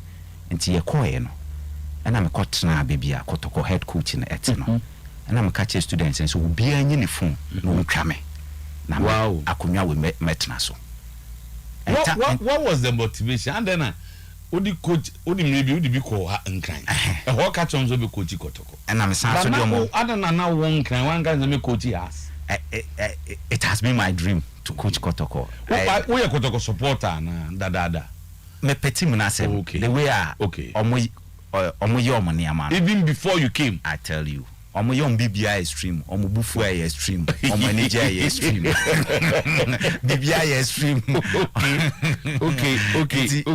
enti ye call no na me kotena bebia Kotoko head coach na ete no na me catch students so obi anyi ne phone no ntwa me na wow akonwa we metena so what was the motivation and then odi coach odi maybe odi bi call nkran ho catch on so be coach Kotoko na me san so de omo adana na won nkran wan kan me coach has it has been my dream to coach Kotoko. We are Kotoko supporter na da. Me peti mu na say the way omo yo mo niam. Even before you came, I tell you. Omo yo BBI extreme, omo bufu aye extreme, omo manager aye extreme. BBI extreme. Okay.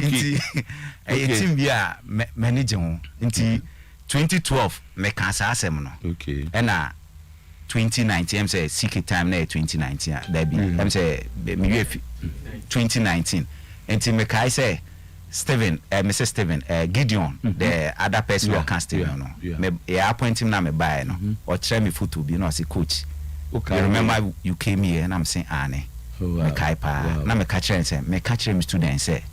Aye team bia manager ho. Nti 2012 me kan sa asem no. Okay. Na 2019 I'm say CK time na 2019 there be I'm say me 2019 and me kai say Steven Mr. Steven Gideon the other person who can Steven no me appoint him na me buy no or try me photo be no say coach okay remember you came here and I'm saying ane me kai pa na me catch say me catch me students say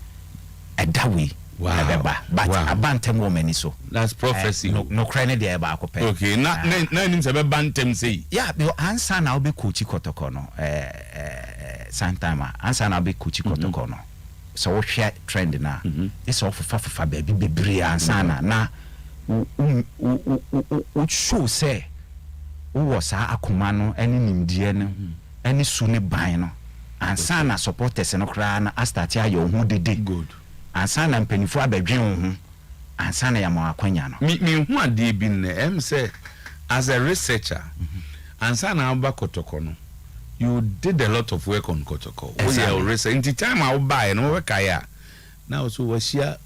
that way but abantem woman so that's prophecy no credit there ba akopɛ okay na nim say be bantem say yeah be answer na obi coach Kotoko no Sometymer answer na obi coach Kotoko no so what share trend na this of fafa baby bebre ansana na wo show say wo sa akoma no ene nimdie no ene su ne ban no ansana supporters no kra na astart ya yo hu dede good ansana mpanifo abadwen ho ansana ya ma akwanya no me hu ade bi na say as a researcher ansana aba kotoko no you did a lot of work on kotoko exactly. We research in the time I buy no work ya now so was here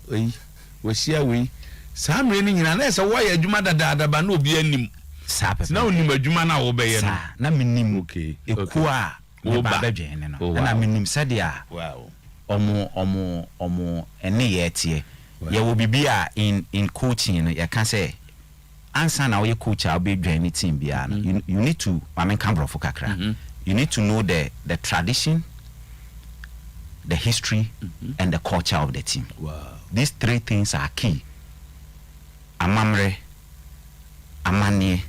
we some meaning na say why adwuma dada ba na obi anim sape na onim adwuma na wo be ye no na menim okay eku a wo ba badwen no na menim sade a wow omo ene ye tie ye wo bibia in coaching no ye can say answer na wo coach a be dwan ni team bia no you need to cambro for kakra you need to know the tradition, the history, and the culture of the team. Wow. These three things are key. Amamre, amanye,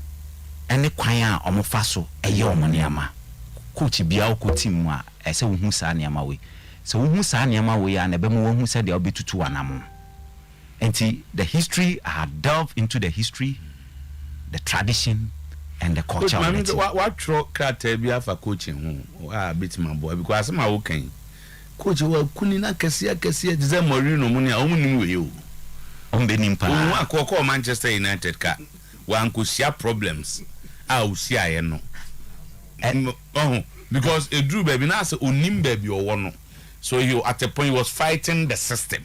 any kwaya omofaso eye omoniama. Coach bia ko team mu a ese wo hu sa niama we. So wo hu sa niama we ya na be mu wo hu se de obetutu anamo. Enti the history, I have delved into the history, the tradition, and the culture. What character be for coaching who bit my boy because I'm okay. Coach kunina kesi dize Mourinho muni a omuni we you. Ombenimpa. Wa ko Manchester United ka wan ko share problems. Usia no. Because a Drew baby na say onim baby o wono. So you at a point he was fighting the system.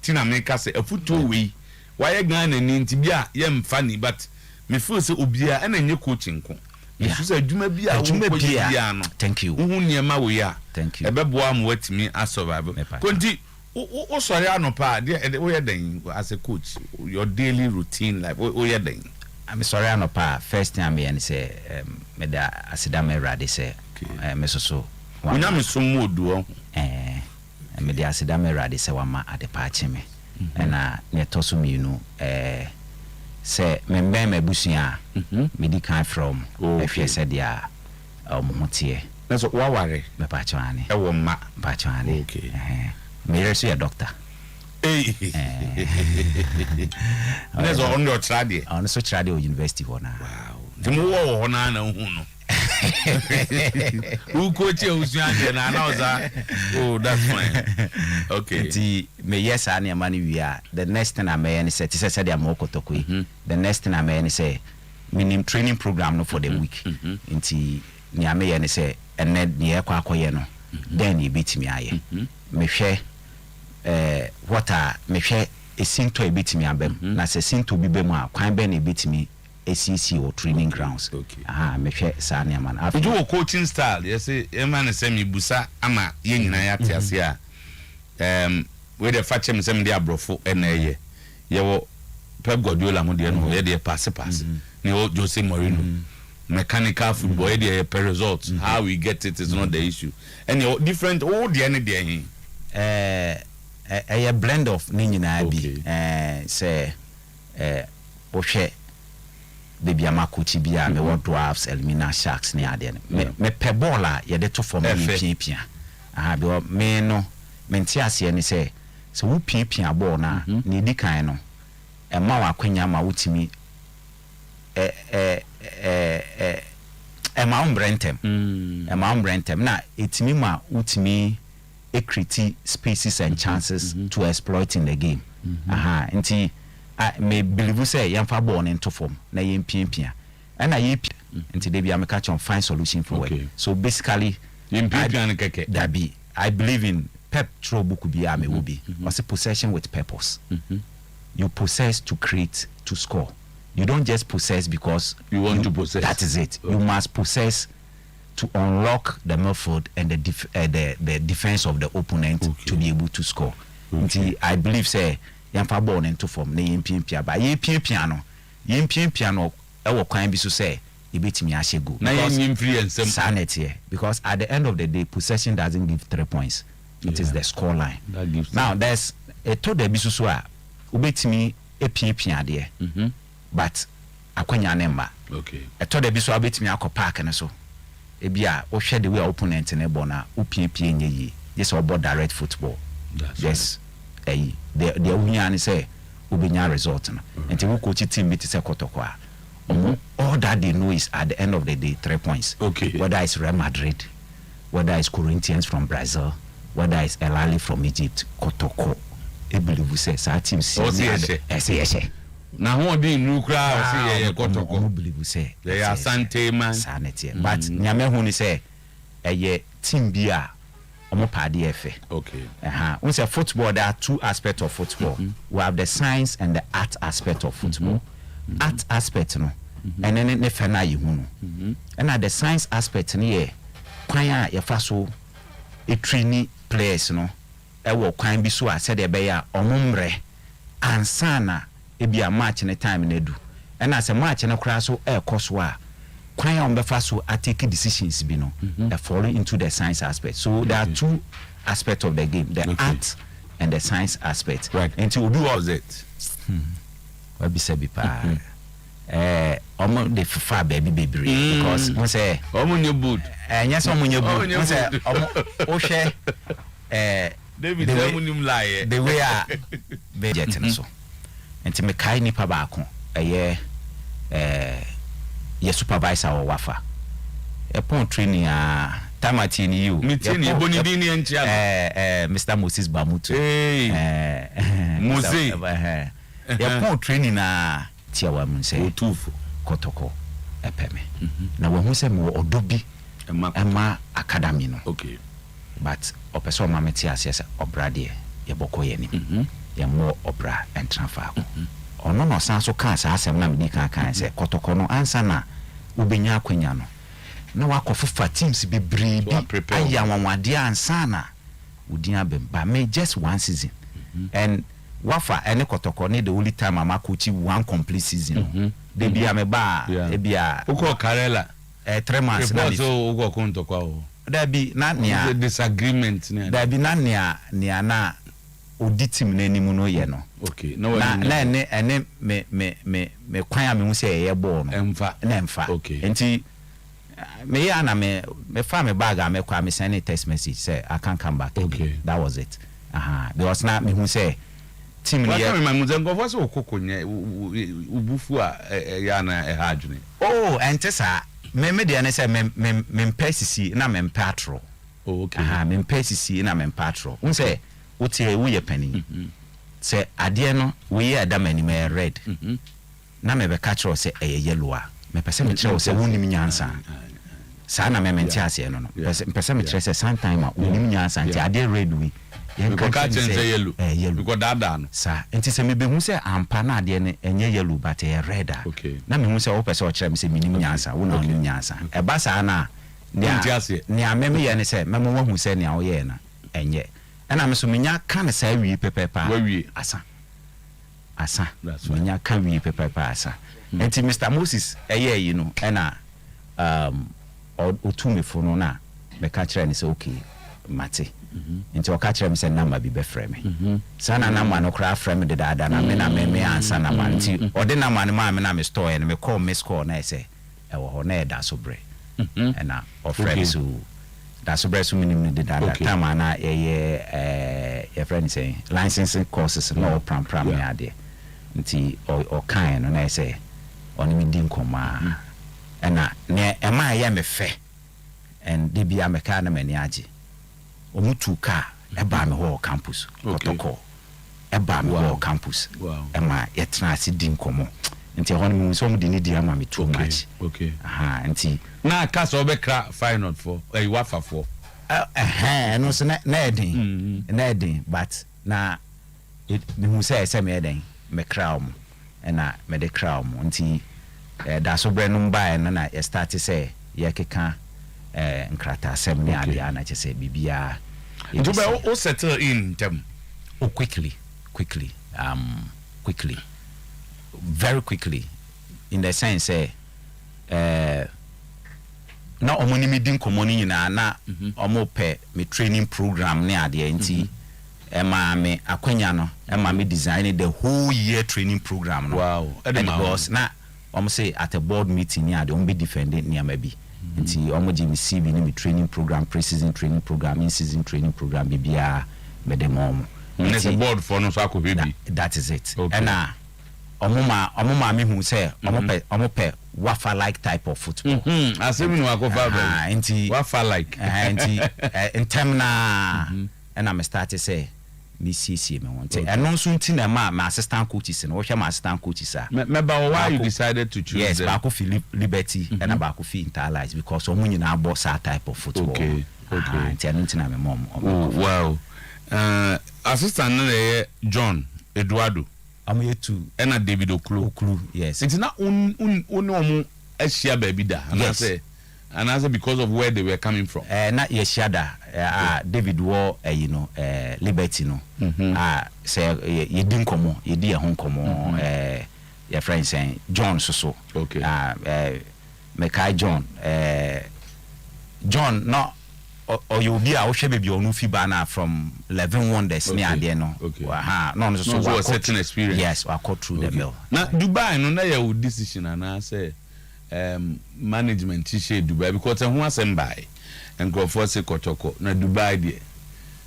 Tina make say a football we why Ghana ni ntibia yem funny but me feel say obia na nye coaching ko so say adwuma bia wo no thank you hu niema we ya thank you ebeboa am watimi asurvive konti o sori anopa de wo ye den as a coach your daily routine like wo ye den I'm sorry anopa first time me and say me da asidame rade say me so unya me so modu o me da asidame rade say wama adepa chime na ne toso mi no say membe busia medical from if said dia motie na so wa ware me pa chwane e wo ma pa chwane okay me reso ya doctor na so on your trade on so trade o university ho na wow dimo wo ho na hu no who coach you na na oh that's fine okay the me yes ani mani we are the next thing I may say said am okotokoi the next thing I may say minim training program no for the week nti ni ame ye say ene ne akoye no then e bitimi aye me hwe what me hwe esinto e bitimi abem na se sinto bi bem a kwan be na e bitimi ACC or training grounds. Okay. Me hwe sa ne man. Afi do coaching style, yes, e man say me busa ama ye nyina ya tiase a. We dey fache me say me dey abrofo na ye. Ye wo Pep Guardiola mo dey no, ye dey pass. Ne o Jose Mourinho. Mechanical football, ye dey per results. How we get it is not the issue. And you different all the any dey hin. A blend of ni nyina bi. Say o hwe baby amakuchi bia me what dwarfs elimina sharks ne ade me pe ball a ye de to form me pia be me no me ntiase ne say so wo pia ball na ne di kan no e ma wa kwanya ma wutimi ma umbrentem na etimi ma wutimi equity spaces and chances to exploit in the game nti I may believe say yamfa born into form na yempia and I until they be a catch on find solution for work. So basically I believe in Pep Trobu be ame will be was a possession with purpose. You possess to create, to score. You don't just possess because you want to possess. That is it. You must possess to unlock the midfield and the defense of the opponent to be able to score. Until I believe say yamfa born into form na yempia ba yempia no e wo kwan bi so say e betimi ahye go na yempia nsem sanity because at the end of the day possession doesn't give 3 points. It is the score line. Now there's a to the bi so a obetimi epia de but akwanya ne mba okay e to the bi so obetimi akọ park ne so e bia wo hwe the way opponent ne bo na opia nyeyi just about direct football yes the unyani say ubinya result no enti wo coach team bi say Kotoko all that they know is at the end of the day 3 points. Okay. Whether it's Real Madrid, whether it's Corinthians from Brazil, whether it's El Ahly from Egypt, Kotoko, I believe we say our team see yes. Now who be new crowd see Kotoko. I believe we say they are Sometymer sanity. But nyame hu ni say team bia omo padi efe. Okay. We say football, there are two aspects of football. We have the science and the art aspect of football. Art aspect no and then ne fa na yi hu no and at the science aspect no ye kwan a ye fa so e train players no e wo kwan bi so a said e be ya omumre ansana e bia match ne time na du and as a match ne kra so e koso a kwan a be fa so a take decisions bi no e fall into the science aspect. So there are two aspects of the game, the art and the science aspect, right? Until we do all it be sabi pa omo de fa baby because we say omo nye boot yes omo nye boot we say omo o hwe David Amunim lie the way a budget no so enti me kai nipa ba ko ye supervisor or wafa e pon training tamati ni you meeting e boni din ni ntia Mr. Moses Bamuto Mose ya pon training na tia wa mun say Otufo Kotoko epeme na wa hu say mo odobi ema academy no okay but opeso ma meti ase obrade ye boko ye ni ye mo obra entrafa ko ono no san so kan sa asem na me di kan say Kotoko no ansa na ubenya akwanya no na wakofufa teams bebree bi aya wanwade ansa na udin abem ba me just one season and wafa ene Kotoko ne the only time ama coach one complete season de bia me ba e bia uko Karela 3 months na so uko Kontokwa o da bi na nia disagreement ne da bi na nia na odi team na animu no ye no okay na ene me kwan a me hu se ye ball no emfa okay enti me ya na me fa me bag a me kwa me send a text message say I can't come back okay that was it because na me hu say team ni ya me muzengo fo so kokonye ubufu a ya na e hadwene oh entesa me de na say me pesisi na me patro okay me pesisi na me patro un say wotie wo ye pani say ade no we ye adamani me red na me be catch say e yellow a me pese me kire say wonim nyansa sa na me mente ase no pese me kire say Sometymer wonim nyansa nti ade red we you go catch and say yellow you go dada no sa enti se me be hu say ampa na ade ne enye yellow but e red a na me hu say wo pese o kire me say minim nyansa wo na wonim nyansa e ba sa na ne ameme ye ne say memo wo hu say ne a wo ye na enye na me so menya kan say wi pepepa asa menya kan wi pepepa asa enti Mr. Moses eye yi no na otumefo no na me ka kire ne say okay mate enti o ka kire me say number bi be frɛ me sana number no kra frɛ me de dada na me ansa na man enti o de number no ma me na me store ne me call miss call na say e wo ho na e da so bre na o frɛ me so da so bre so minim de dada time na your friend say licensing courses no pram me ade nti o kan no na say oni mi din koma na ne e ma ya me fe and de bia me ka na mani age omutu ka e ba me ho campus Kotoko e ba me ho campus e ma ye tena ase din komo nti ho no mi so mu di ni di ama me too much okay nti na ka so be kra final for wafa for no so na edin but na me hu say me edin me kra om na me de kra om nti da so bre no mba na ye start say ye keka nkrata asem ne ade na che say bibia nti be o settle in them quickly very quickly in the sense say na omoni mi din komoni nyina na omo pe me training program ne ade nti ma me akwanya no ma me design the whole year training program no wow and boss na omo say at a board meeting ne ade omo be defending ne ma bi nti omo give me CV ne me training program pre-season training program in season training program bibia me de mom there's a board for no so baby. That is it. Okay. And omoma me hu say omope wafa like type of football. Asemi no akofa ba. Enti wafa like. Enti in term na and I started say me CC me want. And no soon tin my assistant coaches and my assistant coaches are. Remember why you decided to choose? Yes, Bako Philip Liberty and Bako Fi Interlies because so many now boss that type of football. Okay. Enti anuntina me mom. Wow. Assistant John Eduardo. I'm here to and David Oklu. Yes. It's not un Asia baby da. And I said because of where they were coming from. Not Yeshada. David War, Liberty no. Say you didn't come, you did a home come. Your friend saying John so. Okay. Mekai John. John no. Or you'll be a baby or no fibana from 11 Wonders near the no. Okay. No, so a certain experience. Yes, I caught through the mill. Now Dubai no na your decision and I say management share Dubai because who asem buy and go for say kotoko na Dubai there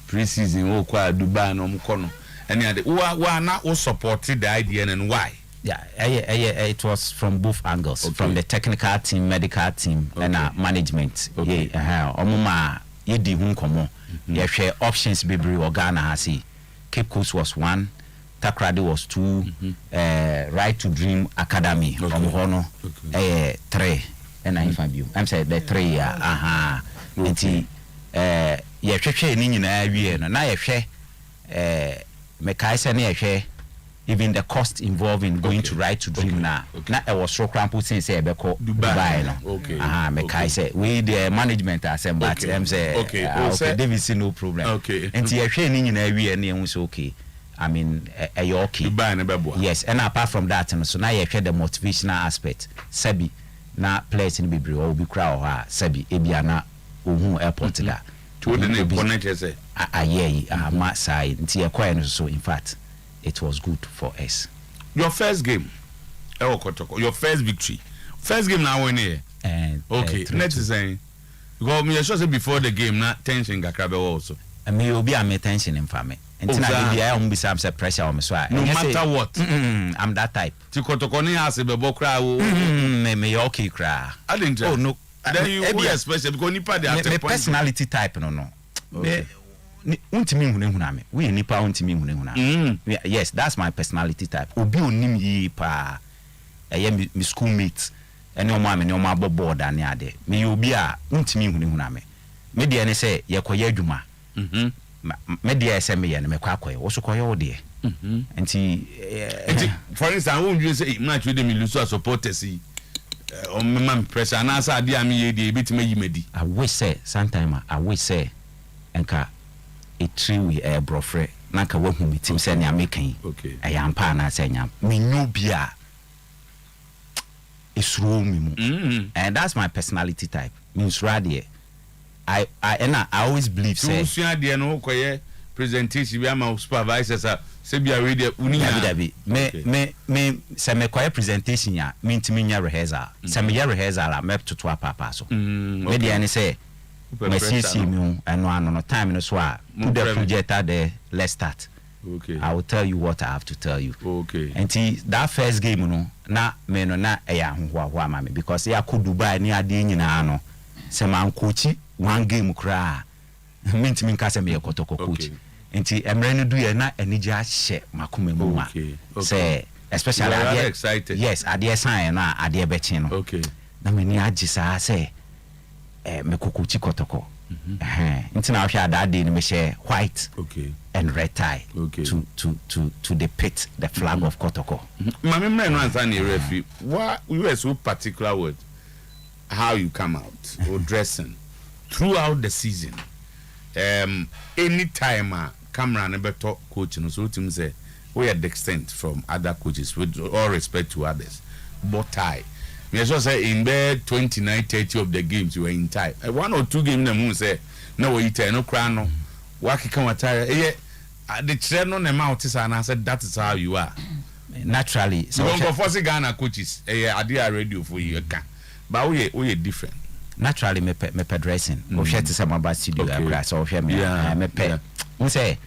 pre-season o kwa Dubai no mkono and who na who supported the idea and why. Yeah, it was from both angles, from the technical team, medical team, and management. Okay. Omuma yedi hu komo. You share options bebre or Ghana has Cape Coast was 1, Takrady was 2, Right to Dream Academy Omohono 3 and I find you. I'm saying the 3 Nti ye hwehwe ni nyina awie no na ye hwe mekai se na ye hwe even the cost involved in going to Right to Dream na it was so cramped since say ebeko Dubai no. Okay. Mekai say we the management asem but them say okay David no problem. Okay. And ye hwe ni nyina awie na ehun say okay. I mean okay. Dubai na bebo. Yes, and apart from that so now ye hwe the motivational aspect. Sabi na players ni bebre o bi kra o ha sabi ebia na ohun airport da. To the name connect say. Ma sai nti ye kwa no so in fact it was good for us. Your first game, your first victory, first game now win here. Okay, next is saying because me sure say before the game na tension gakra be also. And me obi am tension in family. Until I be I am be some pressure on me so. No matter what, I'm that type. Ti kotoko ni ase be bo kra o. Me okay kra. I didn't. Oh no. Then you be especially because nipa dey at personality type no. Okay. Untimi hunehuna me we nipa untimi hunehuna. Yes, that's my personality type. Obi onim yi pa me schoolmate ene o ma me ne o ma board ane ade me obi a untimi hunehuna me de ene say ye koye adwuma me de say me ye ne me kwakoye wo so koye wo de enti for instance who you say match with them lose supporters o me man pressure na say ade am ye de betima yimedi. I wish say Sometymer I wish say enka a tree we a brofre naka wa hu metim se ne amekan okay ayampa na se nyam me nyu bia esuro mi mu and that's my personality type means radio I always believe say so ade no koye presentation bi ama supervisors say bia radio uniya me se me koye presentation ya me ntimi nya rehearsal se me ya rehearsal a me toto apapa so me dey any say my CC me and no time no so put the project out there, let's start. Okay. I will tell you what I have to tell you. Okay. And that first game no na me no na eya hohoa ma me because ya ko Dubai ni ade nyina no se man coach one game kra mint me nka se me kotoko coach. Enti emre no do ye na enija hye makoma mu ma. Say especially ade excited. Yes, ade sign na ade be chi no. Okay. Na me ni agisa say me kukuchi kotoko into now that day me share white and red tie to depict the flag of Kotoko. Mama me no answer ni referee why you were so particular with how you come out or dressing throughout the season. Any time camera never talk coach no so team say we are distinct from other coaches with all respect to others but tie. Me just say in the 29-30 of the games you were in tie. 1 or 2 games them who say no we tie no cry no. Waki come attire. The train on the mountains and I said that is how you are. Naturally. So don't go force Ghana coaches. I did a radio for you can. But we are different. Naturally me dressing. O share to some about studio so me me pe. We say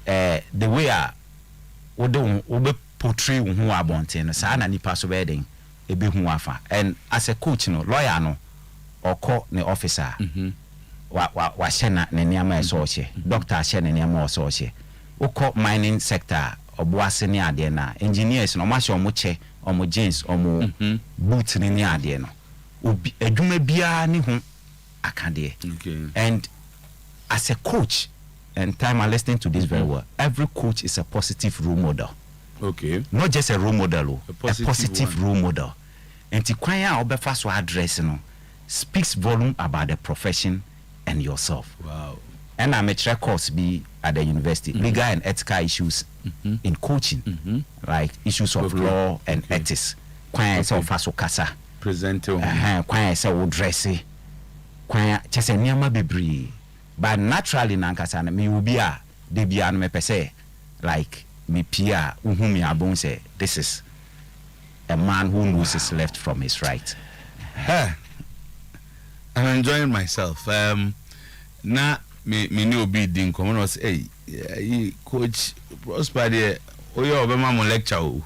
the way we portray who abonten saa na nipa so be den ebe hu afa. And as a coach no lawyer no oko ne officer wa shena ne niama so che doctor shena ne niama so che oko mining sector oboase ne ade na engineers no ma she omo che omo jeans omo boot ne ade no obi adwuma bia ne hu akade. And as a coach, and time I'm listening to this very well, every coach is a positive role model. Okay. Not just a role model, a positive one. role model. And to kwanya obefa so address no speaks volume about the profession and yourself. Wow. And I'm a track course be at the university, legal and ethical issues in coaching, like issues of law and ethics. Kwanya so faso kasa Presenter. kwanya so dressy. Kwanya chese niama bebree. But naturally nankasa na me will be a de bia no me pese like me pia who me abon say this is a man who knows his left from his right. I'm enjoying myself. Na me no be din come on say hey coach Prosper there oyo obema mo lecture o.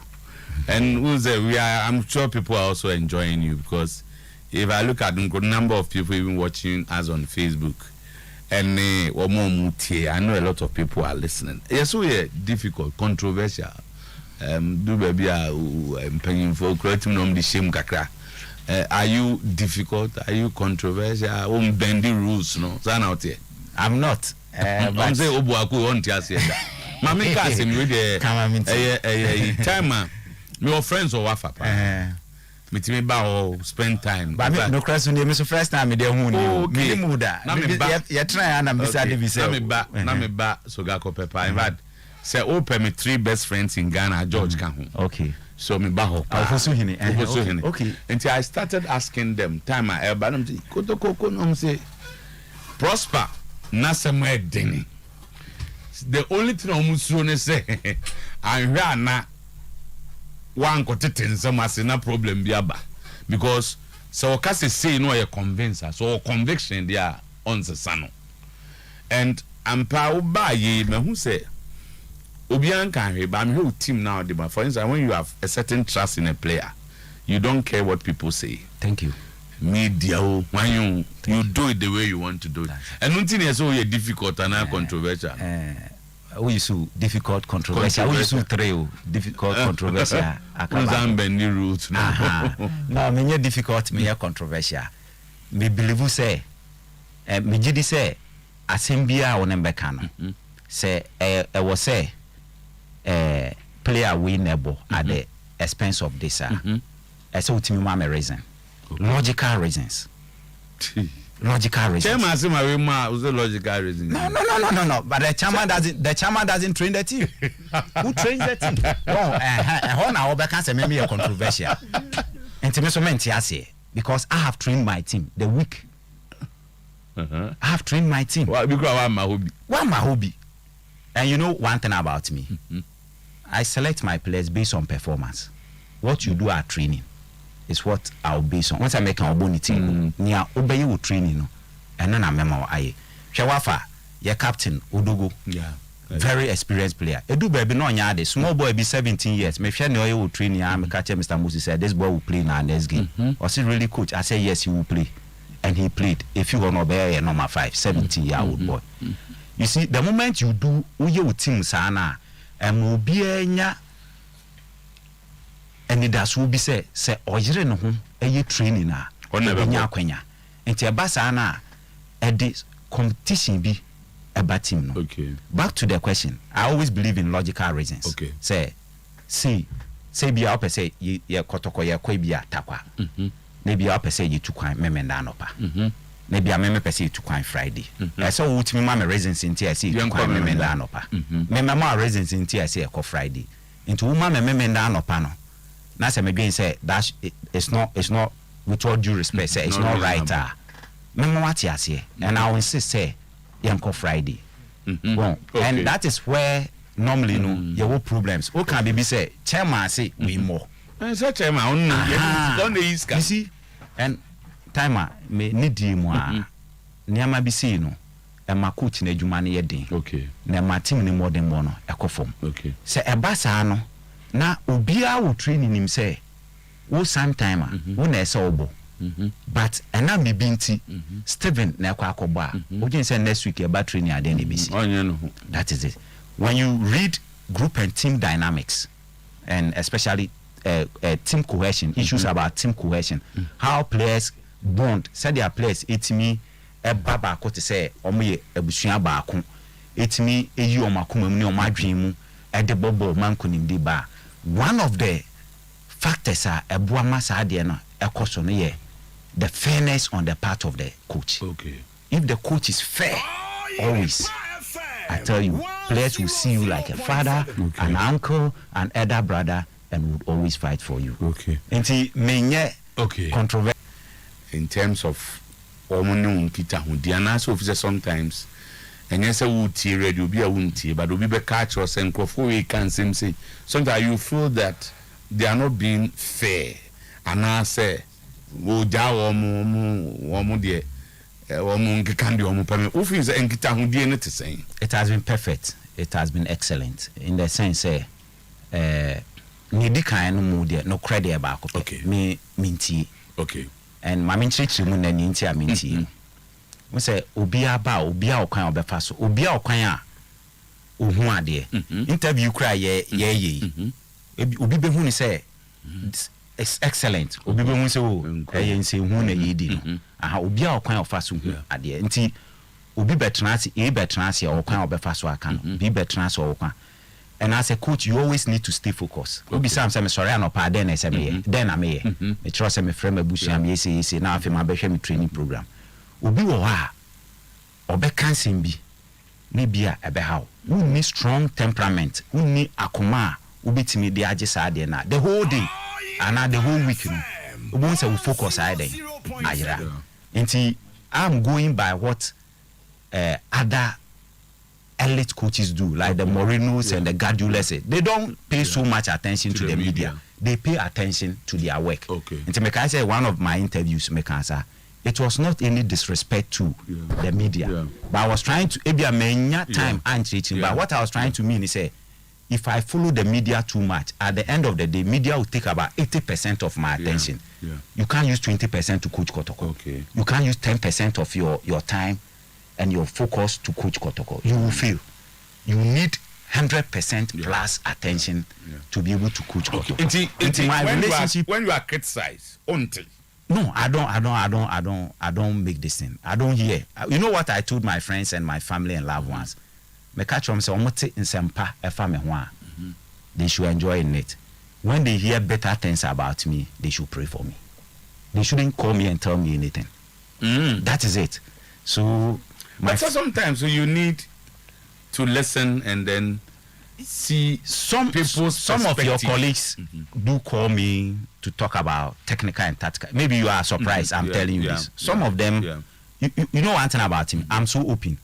And who's I'm sure people are also enjoying you, because if I look at the number of people even watching us on Facebook, and I know a lot of people are listening. Yes, so yeah, difficult, controversial. Do baby I'm paying for creating the shame kakra. Are you difficult? Are you controversial? Bending rules, no? Out here. I'm not. I'm say obu aku on tia say that. Mami ka say me the time me or friends or wafa pa. Me ba o spend time. But me no question me so first time me dey hu ni. Me mu da. You try na me say dey be say. Na me ba so ga ko pepper. In fact, say open me 3 best friends in Ghana, George kan hu. Okay. So me ba ho. Okay. Until I started asking them time I elba them say kotoko no say Prosper na somewhere deni. The only thing almost so say and na one kotetin some as na problem bi aba, because so okase say no you convince us, so conviction there on the sano. And ampa oba ye me hu say obi an kan he ba me whole team now the for instance when you have a certain trust in a player, you don't care what people say. Thank you. Media when you do it the way you want to do it. And nothing is so difficult and controversial. We use difficult controversial. We use trail difficult controversial. Benny rules. No, me difficult, me controversial. Me believe say, me jidi say, asembia onembeka no. Say, was say, player winnable at the expense of this. I say ultimate mama reason. Logical reasons. Logical reasons. Chairman say my ma was the logical reason. No. But the chairman doesn't train the team. Who trains the team? No, how now Obeka say maybe a controversial. And because I have trained my team the week. I have trained my team. Well, because one my hobby. And you know one thing about me. I select my players based on performance. What you do at training is what I'll base on. Once I make an bonity, near obey you training, no, and then I remember I Shawafa, your captain, Udogo, very experienced player. Edu baby no nyade, small boy be 17 years. Me share no you training. I'm catch Mr. Moses said this boy will play now next game. Was it really coach? I said yes, he will play, and he played. If you want to be a number 5, 17-year-old boy. You see, the moment you do, you team sana, and will be a and it does will be say ojire no ho eye training na nya kwanya enti e basa na e de competition bi eba team no. Okay, back to the question, I always believe in logical reasons. Okay, say bi a say ye kotoko ye kwa bi atakwa na bi a say ye tukwan memenda no pa na bi a meme pese ye tukwan Friday I say ultimate mama reasons enti I say tukwan memenda no pa meme ma reasons enti I say e ko Friday into woman memenda no pa no. Now, say me being say that it's not with all due respect. Say it's not right. Remember what you say, and I will insist say Yanko Friday. Well, and that is where normally you have problems. Who can be say chairman say we more. Say chairman on the East. You see, and timer me need you more. Niama be see no. ma coach na adwuma no yɛ den okay na ma team ni modern mo no ɛkɔfom okay sɛ ɛba saa no na obia wo training nim sɛ wo sometime wo na ɛsɛ obo but ɛna me binti Steven na ɛkɔ akɔbɔ a ogin sɛ next week ɛba training ade na ebisi that is it. When you read group and team dynamics and especially team cohesion issues about team cohesion how players bond said their players etimi eba ba ko te say omo ye abusua ba ko etimi eyi omakoma mu ne omadwen mu de bobo man kunimdi ba one of the factors are eboa masa de no ekoso no ye the fairness on the part of the coach. Okay. If the coach is fair always, I tell you, players will see you like a father, an uncle, an elder brother, and would always fight for you. Okay. Nti menye controversy in terms of omo kita hudi anaso officer sometimes and yes would tie radio be a wuntie but obi be catch us and crofo we can say sometimes you feel that they are not being fair and I say wo ja omo de omo nkika de omo pame office nkita hudi ne te saying it has been perfect, it has been excellent in the sense me di kan no mu de no credit ba ko me minti okay and my minchi mu na ninti a minti we say obia okwan obefa so obia okwan a ohu ade interview cry ye obi be hu ni say it's excellent obi be hu say o nse hu na ye di no aha obia okwan ofa so hu ade nti obi betena ase okwan obefa so aka no bi betena ase okwan. And as a coach, you always need to stay focused. Obi sam say me sorry no pa then I say me then am here. Me trust say me frame abusu am say now afi ma be hwe me training program. Obi wo ha obeka nsem bi me bia ebe how. We need strong temperament. We need akoma obetimi de age sa de na the whole day and the whole week no. Obi say we focus I then. Ayira. Nti I'm going by what other elite coaches do, like the Morinos and the Guardiolas. They don't pay so much attention to the media. They pay attention to their work. Okay. And to make I say one of my interviews, it was not any disrespect to the media, but I was trying to time and treating. But what I was trying to mean is say, if I follow the media too much, at the end of the day, media will take about 80% of my attention. You can't use 20% to coach Kotoko. Okay. You can't use 10% of your time and your focus to coach Kotoko. You will fail. You need 100% plus attention to be able to coach Kotoko. It's my relationship. When you are criticized, until no, I don't make this thing. I don't hear. You know what I told my friends and my family and loved ones? Me catch them say omote nsempa efa me ho a. They should enjoy it. When they hear better things about me, they should pray for me. They shouldn't call me and tell me anything. That is it. So but sometimes you need to listen and then see some of your colleagues do call me to talk about technical and tactical. Maybe you are surprised. I'm telling you this. Some of them, you know one thing about him. I'm so open.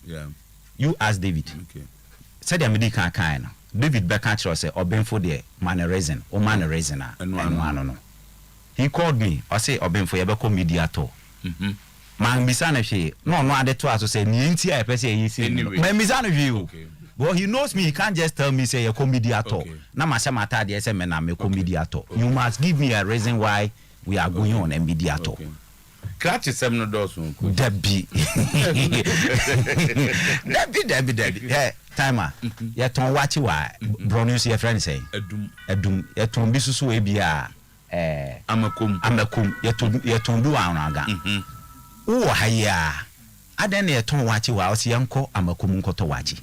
You ask David. Okay. Said the medical kind. David Beckham say Obenfo de mannerism or mannerism. No. He called me. I say Obenfo yebeko mediator. Man misana she no ade to aso say ni nti a pese yi si man misana view but he knows me. He can't just tell me say a comediator na ma se mata de say me na me comediator. You must give me a reason why we are going on a mediator. Catch some no doors Debbie hey timer ya ton watch wa bronius your friend say edum ya ton bi susu e bia amakum ya ton bi wa anaga oh haya aden ya ton wachi wa osi yanko amakum nkoto wachi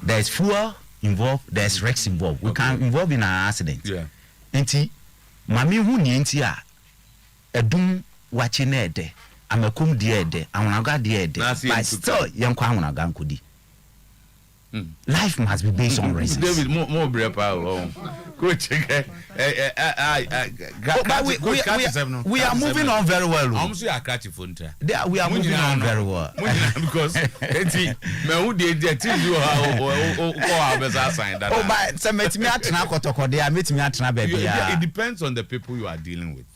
there is fuel involved, there is wrecks involved. We can involve in an accident enti mami hu ni enti a edum wachi na ede amakum de ede awunaga de ede but still yanko awunaga nkodi. Life must be based on reasons. David, more brave power. Coach, we are moving on very well. I'm sure I catch your phone. We are moving on very well because me who did you oh, but some me atena kotoko dey meet me atena baby. It depends on the people you are dealing with.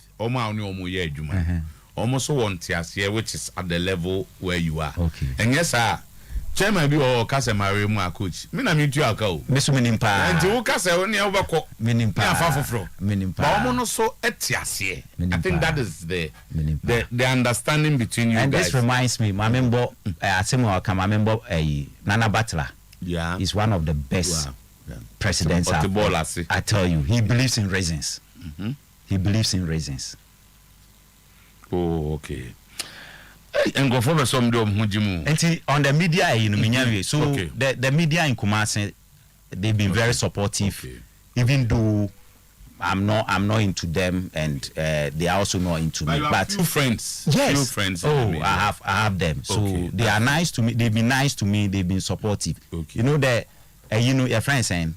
Almost want here, which is at the level where you are. Okay. And yes, sir. chairman bi o kase mare mu a coach me na me tu aka o me so menimpa nti wo kase o ne obako menimpa na fa foforo menimpa ba omo no so etiase I think that is the understanding between you and guys. This reminds me my member asemo ka my member Nana Butler is one of the best presidents I tell you he believes in raisins. He believes in raisins. Oh, okay. And go for some do mujimu. And on the media, so the media in Kumasi, they've been very supportive, even though I'm not into them, and they are also not into me. But few friends, yes, few friends. I have them. So they are nice to me. They've been nice to me. They've been supportive. You know that your friend saying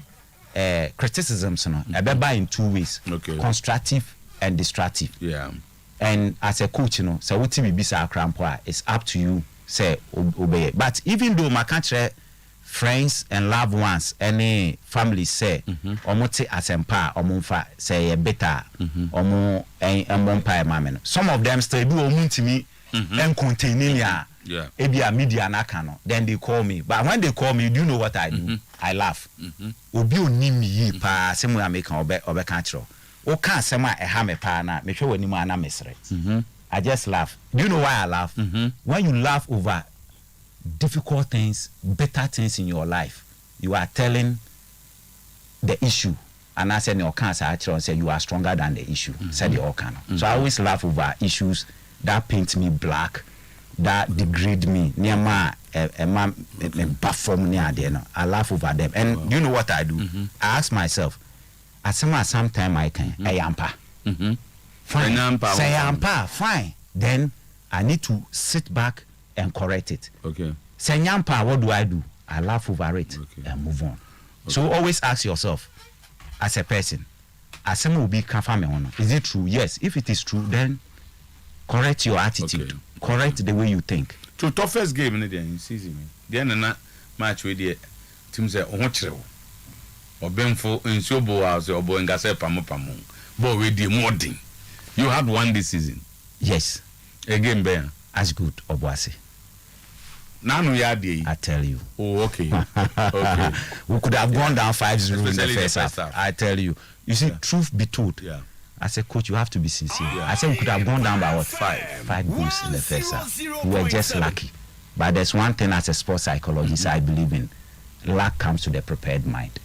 criticisms, in 2 ways: constructive and destructive. Yeah. And as a coach, so what we be it's up to you, say obey. But even though my country friends and loved ones, any family say, omote asempa, omonfa say better, omo mameno. Some of them still do omunti me and containing ebia media nakano. Then they call me. But when they call me, do you know what I do? I laugh. Obi onimi pa semu American obe country. Oka sema ehame pa na me hwe wani mu ana mesre. I just laugh. Do you know why I laugh? When you laugh over difficult things, better things in your life, you are telling the issue. And I said your cancer actually say you are stronger than the issue. Said the organ. So I always laugh over issues that paint me black, that degrade me. Near my I laugh over them. And you know what I do? I ask myself, sometime I can ayampa. Fine. Say ayampa, fine. Then I need to sit back and correct it. Okay. Say ayampa, what do? I laugh over it and move on. So always ask yourself, as a person, will be is it true? Yes. If it is true, then correct your attitude. Correct the way you think. To toughest game in the season. The end match with the team say or Benfo in Shobo house or Boengase Pamo. But with the modding. You had one this season. Yes. Again, Ben. As good, Obuasi. Now we are the. I tell you. Oh, okay. Okay. We could have gone down 5-0 in the first half. I tell you. You see, truth be told. Yeah. I said, coach, you have to be sincere. I said we could have gone down by what? 5 goals in the first half. We were just lucky. But there's one thing as a sports psychologist I believe in. Luck comes to the prepared mind.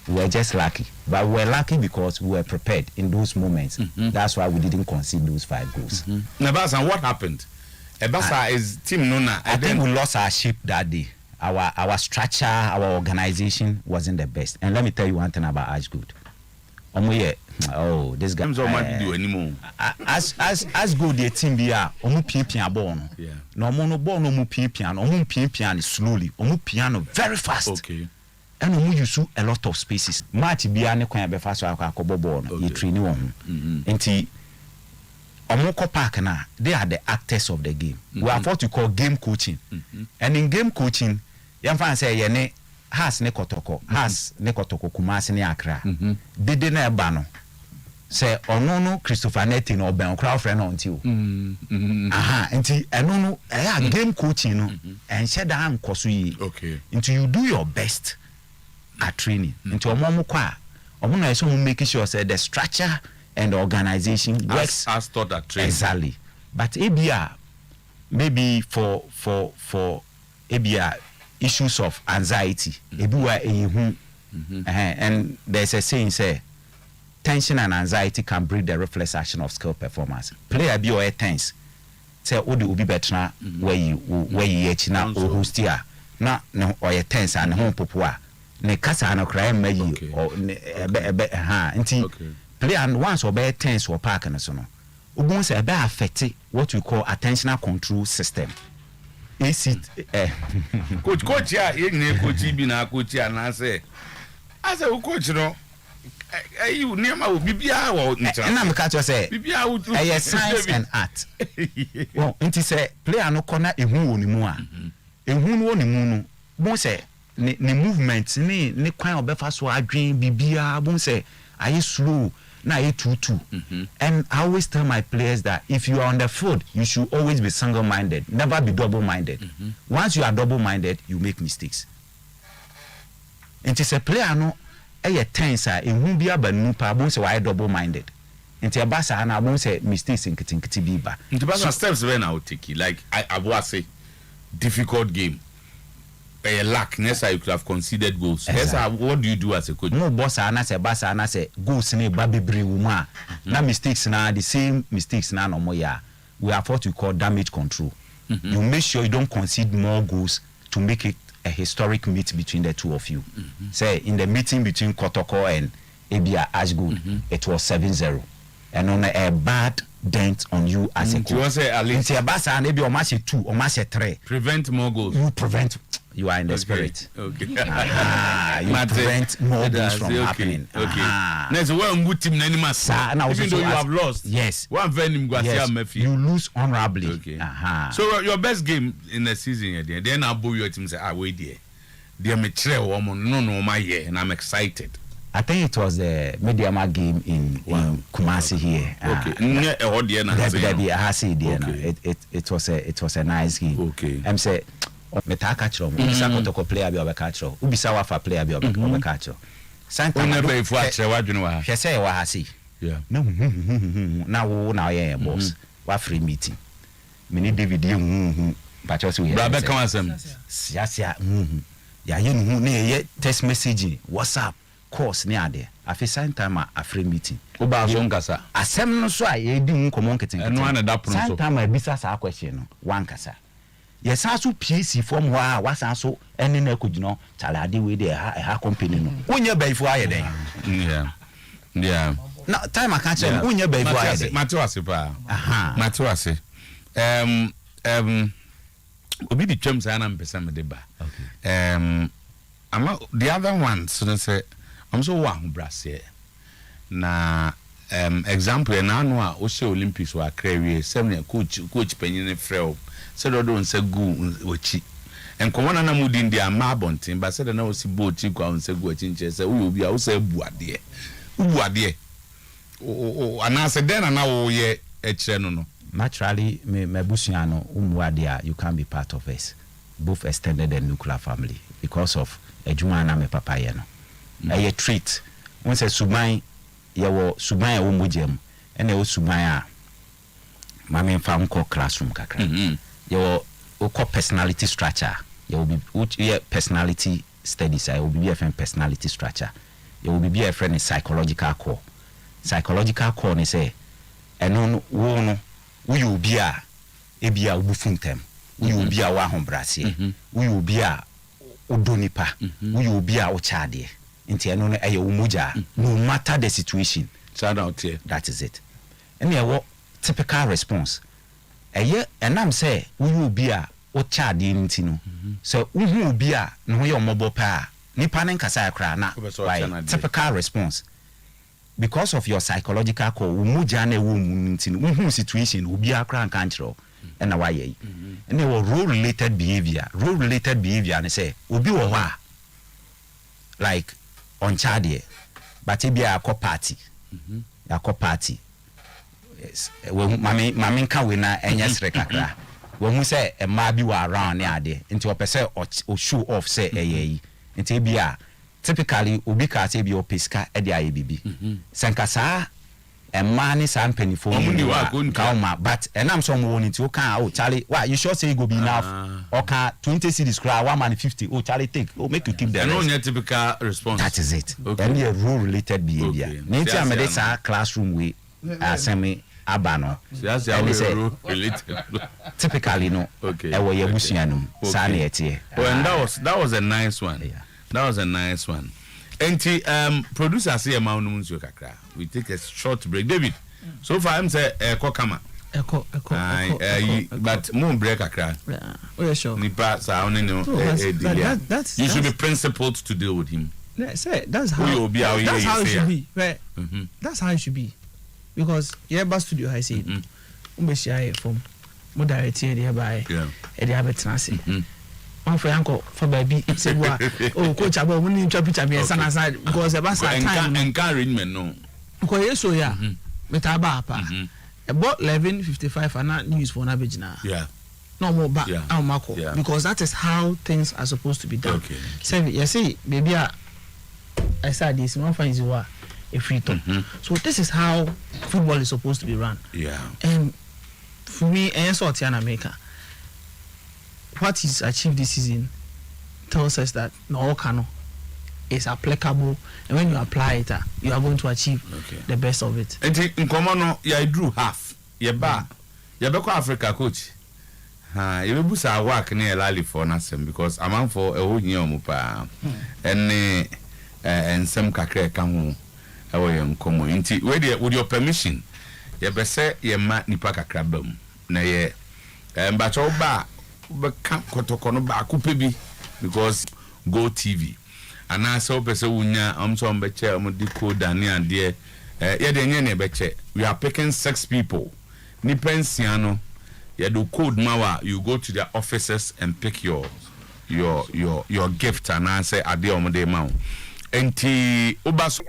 We were just lucky. But we were lucky because we were prepared in those moments. That's why we didn't concede those 5 goals. Nabasa, what happened? Ebasa is team Nona. I think we lost our shape that day. Our structure, our organization wasn't the best. And let me tell you one thing about Ashgood. This guy. Do anymore. As good the team be piano ball. Yeah. No ball no piano slowly. Piano very fast. Okay. And use a lot of spaces. Match be ane kwan be fast akobo ball no. You train one. Enti Omoko Park na they are the actors of the game. We have what you call game coaching. And in game coaching, yamfa say yene has ne kotoko Kumasi ne Accra. Dede na eba no. Say onono Christopher Netti no ben crowd friend until. Enti enono game coaching no and sheda ankoso yi. Okay. Until you do your best at training. Until omo kwa omo na so make sure say the structure and the organization works as taught at training. Exactly. But ABR maybe for ABR issues of anxiety. And there's a saying say tension and anxiety can breed the reflex action of skill performance. Player be or tense. Say odi obi betra where you china or hostia na no or tense and home popoa. Ne kasa no cry meyi or nti play and once or bear tense or park and so no. Ubon say be affect what we call attentional control system. Coach ya coach bi na coach ya na say I say coach no you name a bibia wo ntra na me catch you say bibia wo science and art. Well nti say player no corner ehun woni mu a ehun woni mu no bon say ne movement ne kwan obefa so adwen bibia bon say aye slow na 2-2. And I always tell my players that if you are on the field, you should always be single-minded, never be double-minded. Once you are double-minded, you make mistakes. And it's a player no tense in whom be aba nu pa bon say why double-minded. And a basa na bon say mistakes in kitin biba. The basa steps when I would take it, like I was say difficult game. A lack, yes, I could have conceded goals. Yes, what do you do as a coach? No boss, I say basa, I say goals in a baby brewuma. Now mistakes now the same mistakes now no more. Yeah, we have what we call damage control. You make sure you don't concede more goals to make it a historic meet between the two of you. Say in the meeting between Kotoko and Abia Ashgood, it was 7-0, and on a bad dent on you as a coach. You say at least a basa and maybe almost 2, almost 3. Prevent more goals. You prevent. You are in the spirit. Okay. You prevent more goals from happening. Okay. Next, one good team, even though you have lost. Yes. One venom, yes. You lose honorably. Okay. So your best game in the season, then I'll bow your team say, wait there. They're mature woman, no, my year, and I'm excited. I think it was the Mediama game in Kumasi here. It was a nice game. Okay. I'm say metaka chro. Ubisa kotoko player bi obeka chro. Ubisa wafa player bi obeka chro. Sometime if what wadwene wa. Hwe say wa hasi. Yeah. No na wo na ye boss. Wa free meeting. Me ni David but also we. Baba come asem. Siasia ya ye nu na ye text message WhatsApp course ni ade. Afi Sometymer a free meeting. Oba so nkasa. Asem no so a ye di nkomo nketenkete. Eno ana da prono so. Sometymer bisa sa question no wan kasa. Yes, also PC from where was also any na could know Chaladi with a company. When you're by for yeah. Now, time I can't say when you're by Matuasipa. Matuasi. Obi the terms I am besame deba. I'm the other one, so say I'm so one brassier. Na example na no o se Olympics wa krawie 7 coach penyin frel said don't say go ochi enkomo na mudi ndi ama abonten ba said na o si bo ochi kwa on say go ochi nche say wo obi a wo say buade o ana say den na wo ye e kire no naturally me busuan no umuade a you can be part of us both extended and nuclear family because of adwuma na me papa ye no a treat won say suban yawo suban ya wo mojem ene wo suban a mama mfa nko classroom kakra yawo wo personality structure yawo bi personality studies yawo bi FM personality structure yawo bi FM psychological core ne say eno wo no wo yu bi a ebia wo bufuntem wo yu bi a wa hombrase wo yu bi a odonipa wo yu bi a wo chade inti eno no eye umuja no matter the situation shout out here that is it and your typical response eye enam say wo bi a o chade inti no so wo bi a no ye omobo pa nipa ne nkasa akra na typical response because of your psychological core umuja na wo mu inti no wo situation obi akra nka nchiro and why ye and your role related behavior ne say obi wo ho like on Chadie, but it be a party. Yes, when mammy can win and yes, recakra. When we say a mabi were around near into a percent or show off, say a into be a typically ubika tabi or pisca at the IBB. Sankasa and man is and penny for but and I'm someone into okay, Charlie. Why you sure say go be enough? Okay, 20 cities cry 1 man 50. Oh, Charlie, take make you keep them. No typical response. That is it. Okay. And a role related behavior. Nature medicine classroom way semi abano. That's role related. Typically no. Okay. I was Yabusianum. Saniety. Well, that was a nice one. Yeah. That was a nice one. And producer say a man kakra. We take a short break. David, so far I'm say kokama. Echo. But moon break kakra. Oh yeah, sure. Nipa sound no. You should be principled to deal with him. Yeah, say that's how it should be. Right. That's how it should be. Because bus studio I say umbeshia from moderator there by e dey have transit. One for uncle for baby say oh coach about when you chop picture me sana because the bus time encouragement no Because yes, so yeah, metaba pa. About 11:55 and news for Nabijina. Yeah. No more back. Yeah. Because that is how things are supposed to be done. Okay. So you see, maybe I said this one finds you are a free talk. So this is how football is supposed to be run. Yeah. And for me, and so Tiana Maker, what he's achieved this season tells us that no cano is applicable, and when you apply it, you are going to achieve the best of it. And in common, I drew half. You ba Africa coach. You will say work near Lally for nothing because I'm on for a whole year mupa and some kakre come away on common. With your permission, you be say ye mat nipa kakrabam. Na ye but oba come kotokono ba kupebi because Go TV. And I saw person unya some beche decode and dear beche. We are picking 6 people. Nipensiano, you do code mawa, you go to the offices and pick your gift and I say ade omode ma. Enti obaso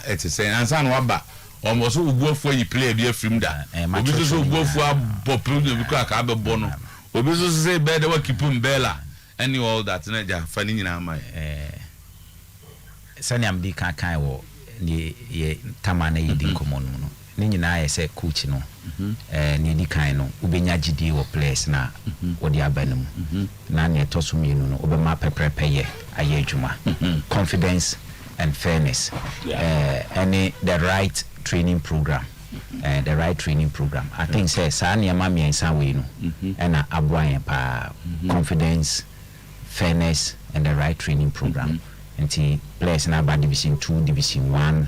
it is saying ansan waba almost go for you play be film da obi so go for popul because aka be bono obi so say be the keep bella and all that na ja fani nyina mai sani am di kan wo ni ye tamana yi di komo no ni nyina ye say coach no ni di kan no ubenya gidi wo players na wo di abanum na ne toso mienu no obema peprepe ye aye adwuma confidence and fairness and the right training program I think say sa na ma miensa we no and aboan pa confidence, fairness and the right training program until players na ba division 2 division 1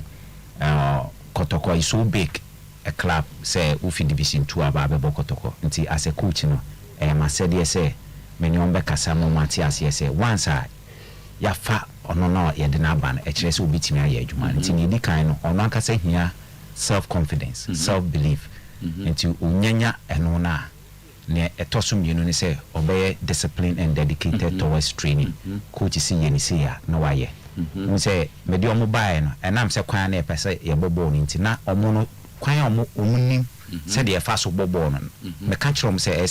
Kotoko is so big a club say ufi division 2 aba be Kotoko until as a coach no ma said yes say many on be kasa mo Matias yes say once ya fa ono no ye de na ban e kire se obitimi aye adwuma until ni di kan no ono aka say hia self confidence self belief until unyanya eno na ne etosum yenu ni say obey discipline and dedicated towards training coach see ye ni say ya no waye we say me di omo bae no enam say kwan na e pese ye bobo ni nti na omo no kwan omo nim say de fa so bobo no me ka kire omo say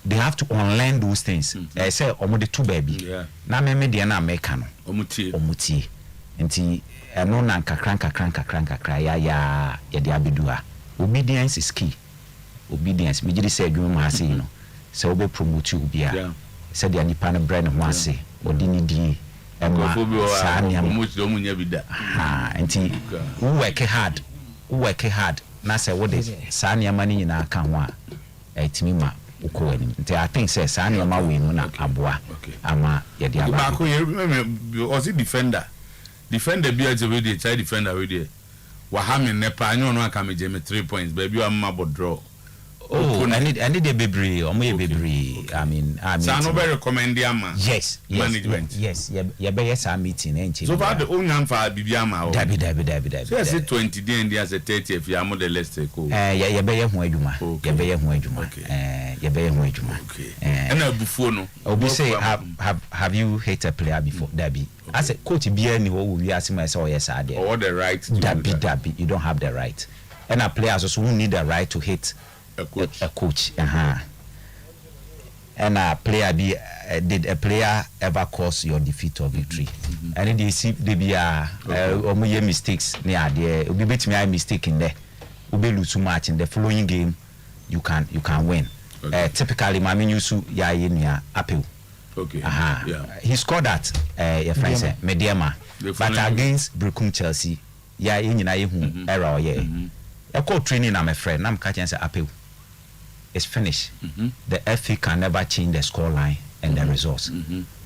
they have to unlearn those things say omo de two baby na me de na America no omo tie nti eno na nkakran ya de abedua obedience is key. Obedience me gidi say adwuma ma ase no say obe promote you bia say de anipa no brand ho ase odi ni di ema sa nia promote do munya bida nti we work hard na say what is sa nia ma ni nyina aka ho a etimi ma uko ani nti I think say sa nia ma we no na aboa ama ye de aba ba ko ye o si defender bia je we dey child defender we dey wa ha me nepa anyo no aka me je me 3 points baby am ma draw. Oh, I need a baby or my baby. I mean, so no be recommend ama. Yes, management. Yes. Yeah, be yes a meeting and so far the own for bibi ama. Dabi. So say 20 day and there's a 30 if you am the let's take go. Yeah, be ye ho adwuma. Yeah, be ye ho adwuma. Yeah, be ye ho adwuma. Okay. And abufuo no. Obi say have you hit a player before? Dabi. I say coach bia ni wo wi asema say oh yes I there. Or the right. Dabi. You don't have the right. And a players also who need the right to hit a coach. And a player did a player ever cause your defeat or victory? And they see they be mistakes near there. Be bet me mistake in there. Ube lose too much in the following game. You can win. Typically, my minusu ya yenya appeal. Okay. He scored that. Your friend said Mediama, but against Brukum Chelsea, ya yenyina yehu error yeah. I call training. I'm a friend. I'm catching say appeal. It's finished. The FA can never change the score line and the results.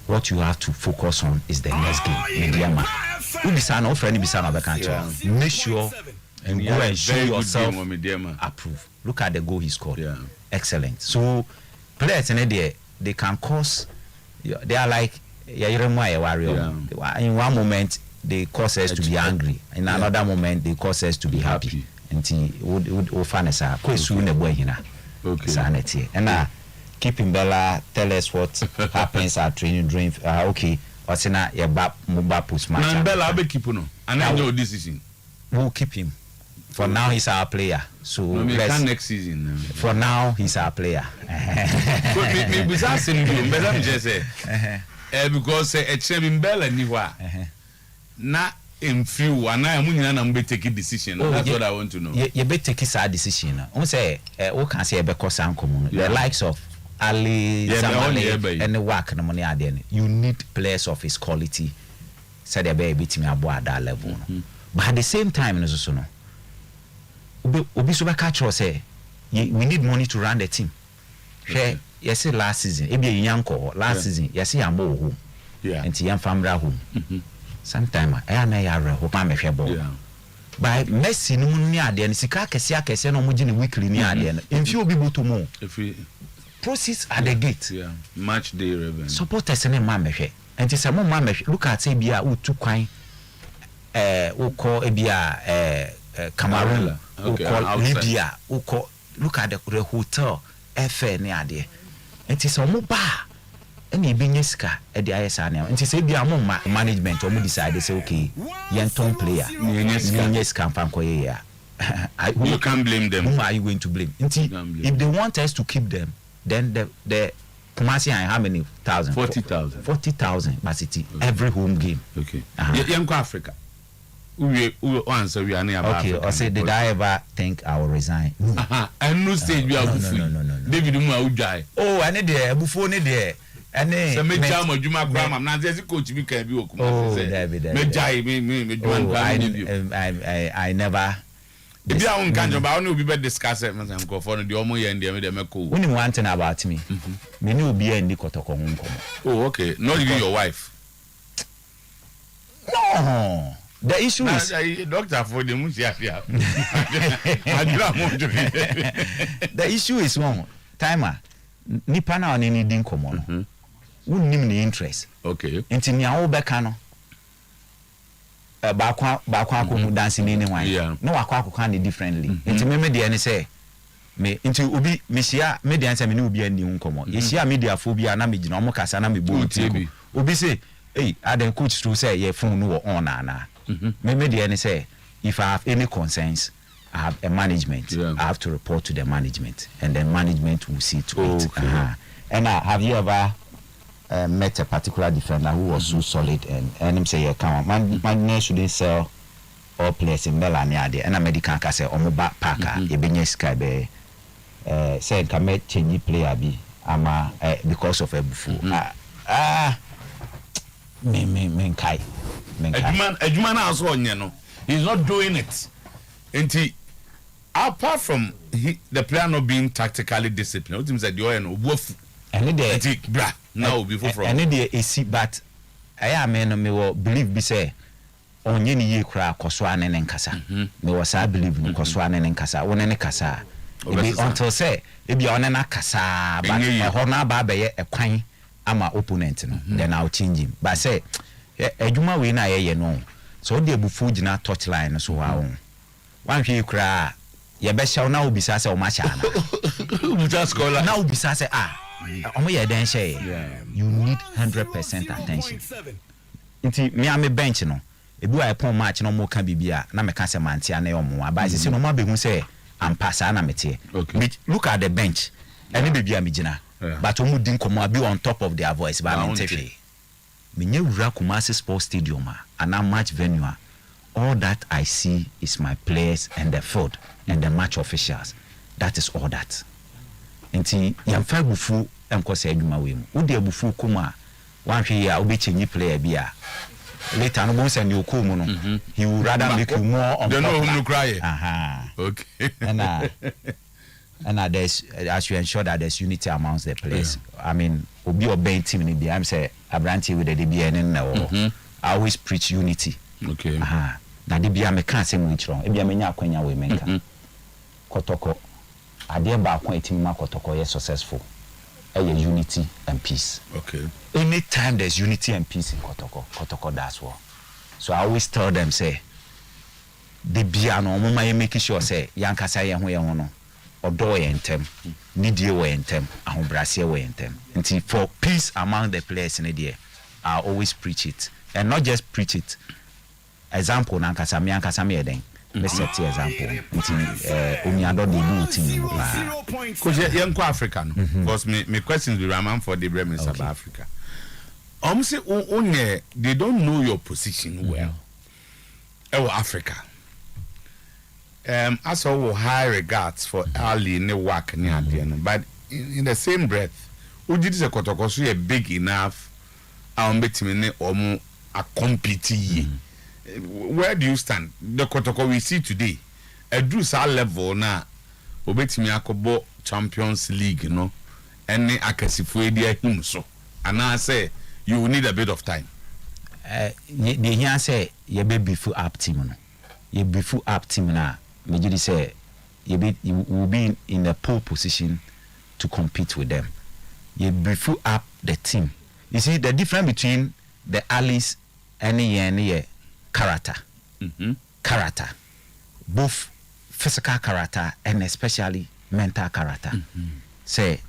What you have to focus on is the next game. Mediama. Ubisano, friend Ubisano, make sure and go and show yourself approve. Look at the goal he scored. Yeah. Excellent. So players in there, they can cause. They are like in one moment they cause us to be angry. In another moment they cause us to be happy. Until would fairness okay. And keeping Bella tell us what happens at training during okay Osina yeba muba post match. Na Mbella be keep no. And I know decision. We'll keep him. For now, he's our player. So next season. For now, he's our player. Me because Mbella ni wa. Na in few and I am be take a decision. That's what I want to know. You be take a decision. We say we can say because the likes of Ali Zamale and the work no money again. You need players of his quality. Said they be beating me at that level. But at the same time, no. Obi so catch us say we need money to run the team. Okay. Yes, last season. Ebi yanko last season. Yes, yambo home. Yeah. Enti yamfamra home. Sometime I na yare hope am hwe ball. By Messi no ni ade no sika kese no mo gine weekly ni ade no. Emfi obi boto mo. If proceeds at the gate. Yeah. Match day revenue. Supporters ne ma mehwe. Enti se mo ma mehwe. Look at say bia utu kwan ukọ ebia Cameroon, Libya, look at the hotel, FA ne ade. It is omo ba. Any binyeska at the ISA now. And it is a management or decide they say okay, Yanton player, Yanyeska Fankoya. You can't blame them. Whom are you going to blame? If they want us to keep them, then the Kumasi and how many thousand? 40,000. 40,000 capacity every home game. Okay. Young Africa. We answer we are near. Okay, I say did I ever think I will resign? No. And no stage we are no. David Umau. Oh, I need there before need there. And then me jam Juma Gram, I'm not just coach me can be okuma. Oh, David. I never. If you are can't about no be discuss it, I'm go for the omo and the cool. When you want to know about me, me no be in the kotoko. Oh, okay. Not even your wife. No. The issue is doctor for the the issue is one timer nipa na on any din komo no wonnim ni interest. Okay. Nti nia wo beka no ba kwa akomu dance ni wan no akwa akwa ni differently. Nti me de ne say me nti obi me hia me de answer me ni obi ani nkomo ye hia media phobia na me gina omo kasa na me bo ti obi say hey aden coach to say ye phone no on na me de say if I have any concerns I have a management. I have to report to the management, and the management will see to it. And have you ever met a particular defender who was so solid and him say, "Yeah, come on, man shouldn't sell all players in Melania." And a medical can say, "Omo back Parker, you been sky be say can make change player be ama because of a buffo." Me kai. Ejuma na aso onye no. He's not doing it. And apart from the player not being tactically disciplined, what seems that you are no wolf. And now before from. And then but I am me will believe be say on ye ni kra koswane ne nkasa. Me was I believe no koswane ne nkasa. Won ne kasa. Until say e be on na kasa but e ho na ba be ye kwan ama opponent no. Then I'll change him. But say ejuma we na ye no. So the bufu gina touchline so wa one hwe kra ye be shaw na obisa se o ma cha na just call na obisa se omo ye den share you need 100% attention nti me am bench no ebi wa pon match no mo ka bibia na me ka se mantia na omo advise se no ma be hu se ampasa na mete look at the bench any bibia me gina but omo din komo abi on top of their voice ba me tefe me nye wura Kumasi Sports Stadium and a match venue. All that I see is my players and the field and the match officials. That is all that. Nti yamfa bufu enko se adwuma we mu. Wo de bufu kuma wan hwe ya obi chenyi player bia. Later no say ni okomu no. He would rather make you more on. They know who to cry. Okay. And there's as you ensure that there's unity amongst the players. I mean, obi obey team ni bia am say Abranti with the DBN na I always preach unity. Okay. Na de bia me kan sem which wrong. E bia me nya akwanya we menka. Kotoko. Ade ba akwa etimi ma kotoko ye successful. Unity and peace. Okay. Anytime there's unity and peace in Kotoko that's what. So I always tell them say de bia no mo ma make sure say yankasa ye ho no. Odo ye ntem. Nidie we ntem. Ahobrase we ntem. Nti for peace among the players in there. I always preach it, and not just preach it. Example, nankasa me eden. Let's set the example. Unyado de buti. Because young African. Because me questions be Raman for the Bremen South Africa. Say they don't know your position well. Africa. I saw high regards for Ali in the work near the end, but in the same breath, Uji is a kotokosu big enough. I'm betting or a compete. Where do you stand? The Kotoko we see today, a Drusa level now, Obetimi Akobo Champions League, you know, and Akasifuedia him so. And I say, you will need a bit of time. The here say, you be before up team. You before up team now, Majidi say, you will be in a pole position to compete with them. You before up the team. You see, the difference between the allies and the character, character, both physical character and especially mental character. Say,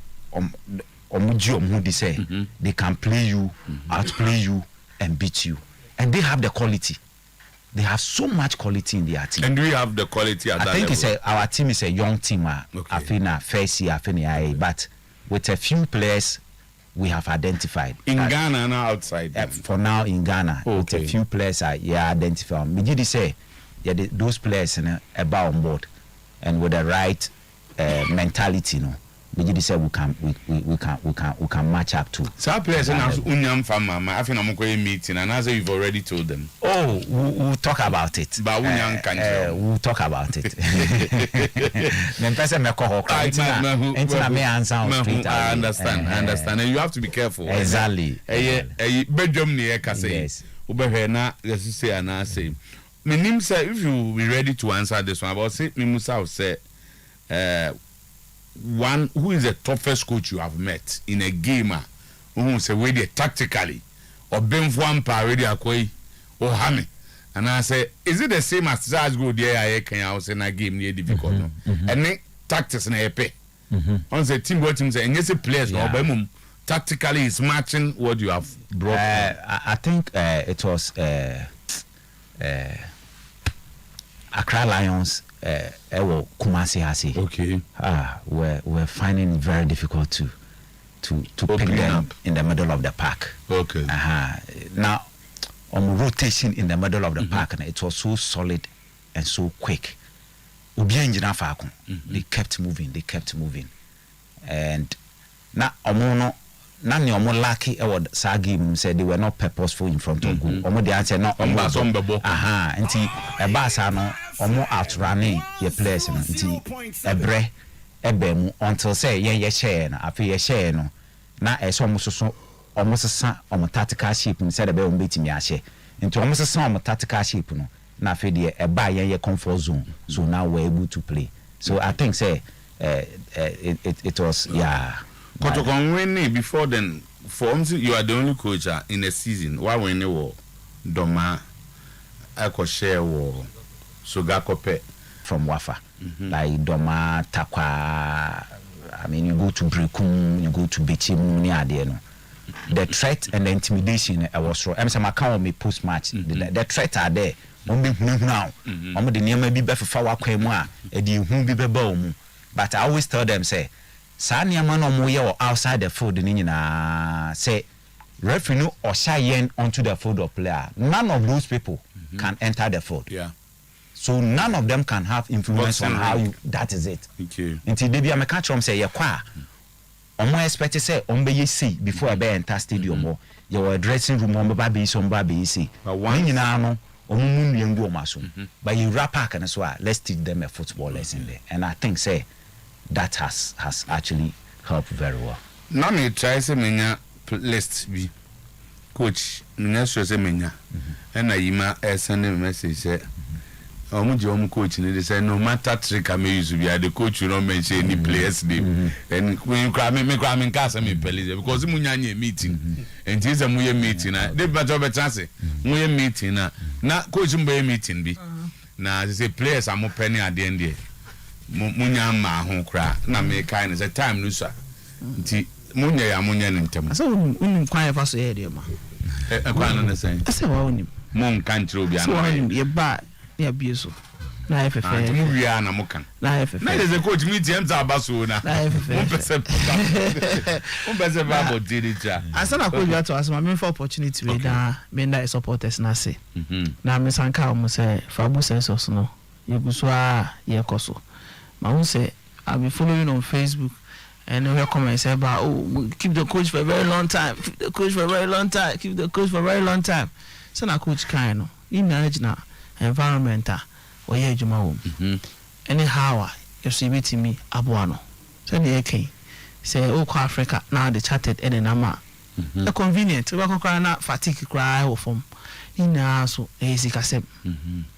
say they can play you, outplay you, and beat you, and they have the quality. They have so much quality in their team. And do we have the quality at that level? I think our team is a young team. I think first year, but with a few players we have identified in Ghana and outside. For now in Ghana, with a few players identified. Mijidi say, those players about on board, and with the right mentality, Mijidi say we can match up to. Some players now unyam fama. I think I'm going meeting, and as you've already told them. Oh, we'll talk about it. But we'll talk about it. I understand. I understand. And you have to be careful. Exactly. Bedroom near Kase. Ubehena, yes, you say, and I say. Meaning, sir, if you be ready to answer this one, about say, Mimusa say, one who is the toughest coach you have met in a game, who say, wait there tactically, or Ben Fuampa already akoi, or Hame. And I say, is it the same as Zaz go there? I can also in a game near difficult. And then tactics in a pay. On the team, what team say, and yes, a players, no, but tactically is matching what you have brought. I think it was Accra Lions. Kumasi Hasi. Okay. We're finding it very difficult to pick them up in the middle of the park. Okay. Now, on rotation in the middle of the park, it was so solid and so quick. They kept moving. And now, none of them lucky Sagi said they were not purposeful in front of goal. Omo the answer no nti ebasano omo outrunning your players nti ebre ebemu until say ye share na afi ye share no na eso omo sesa omo tactical shape said ebe omo betimi ahye nti omo sesa omo tactical shape no na afi de eba ye comfort zone, so now we're able to play. So I think say it was Kotokon winning before then. For you are the only coach in a season. Why when you were Doma, Eko share war, Sogakope from Wafa, like Doma, Takwa. I mean, you go to Brekum, you go to Bichim, Niadiano. The threat and the intimidation I was wrong. I'm saying I can't me post match. The threat are there. Now, the name may be better for our Quemwa, and you won't be beboom. But I always tell them, say, Sanya man or outside the field in say referee or shy onto the field of player. None of those people can enter the field. Yeah. So none of them can have influence on how you. That is it. Thank you. Until they be a catch say ya kwa. Omo expect say ombe ye see before I be enter stadium or your dressing room omba be some baby see. But one you know omo yengu omaso. But you wrap up and so let's teach them a football lesson there. And I think say that has actually helped very well. Now me try say menya list be coach menya so say menya and na yima send a message say omu coach they say no matter trick I may use be the coach you don't mention any players name and when you cry me cast me police because munya meeting and this a muye meeting na they better chance muye meeting na coach mbe meeting bi na say players am penny at the end there munya ma ho kra na me kai ne time no so nti munya ya munya ne ntem so unim kwan fa so ye de ma Kwano na say. I say wa onim. Mon kan kire obi So ana. onim ye ba ye abie so. Na FFF. Ah, mu wi ana mo kan. Na FFF. Na dey coach me TM za abaso na. Na FFF. Mo pese ba bo diri cha. Asa na coach you to asema me for opportunity we da me na supporters na say. Na me sanka mo say Fabu Sensors no. Ye guso a ye koso. Ma who say I'll be following on Facebook. And we comment say about keep the coach for a very long time. Keep the coach for a very long time. Keep the coach for a very long time. So na coach kind no. In manage na environment or ye juma wo. Anyhow, you see with me abuano. So the eke say Africa now the charted and nama. The convenient. We go na fatigue cry or from. Ina so easy kasem.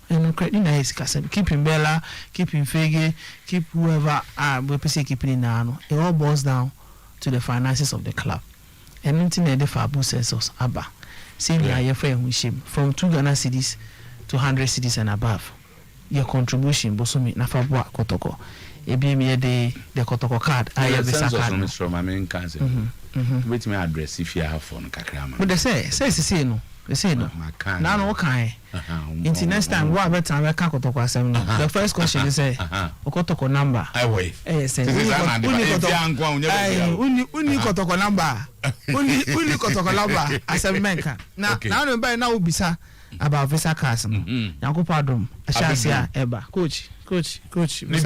And credit na easy kasem. Keep him Bella, keep him Fege, keep whoever we say keep in now. It all boils down to the finances of the club. And anything that the Fabu Sensors abba. Same here your friend shame from 2 Ghana cedis to 100 cedis and above. Your contribution bosumi na Fabu Kotoko. Ebi me the Kotoko card. I have the card. From I mean cancer. Wait me address if you have phone kakrama. But they say no. They say no. Now no kind. Until next time, what better we can Kotoko asem no. The first question is say Kotoko number. I wait. Say uni Kotoko number. Uni Kotoko number asem menka. Now no buy now bisa about visa cards no. Yanko pardon. Ashasia eba. Coach. Coach. Ni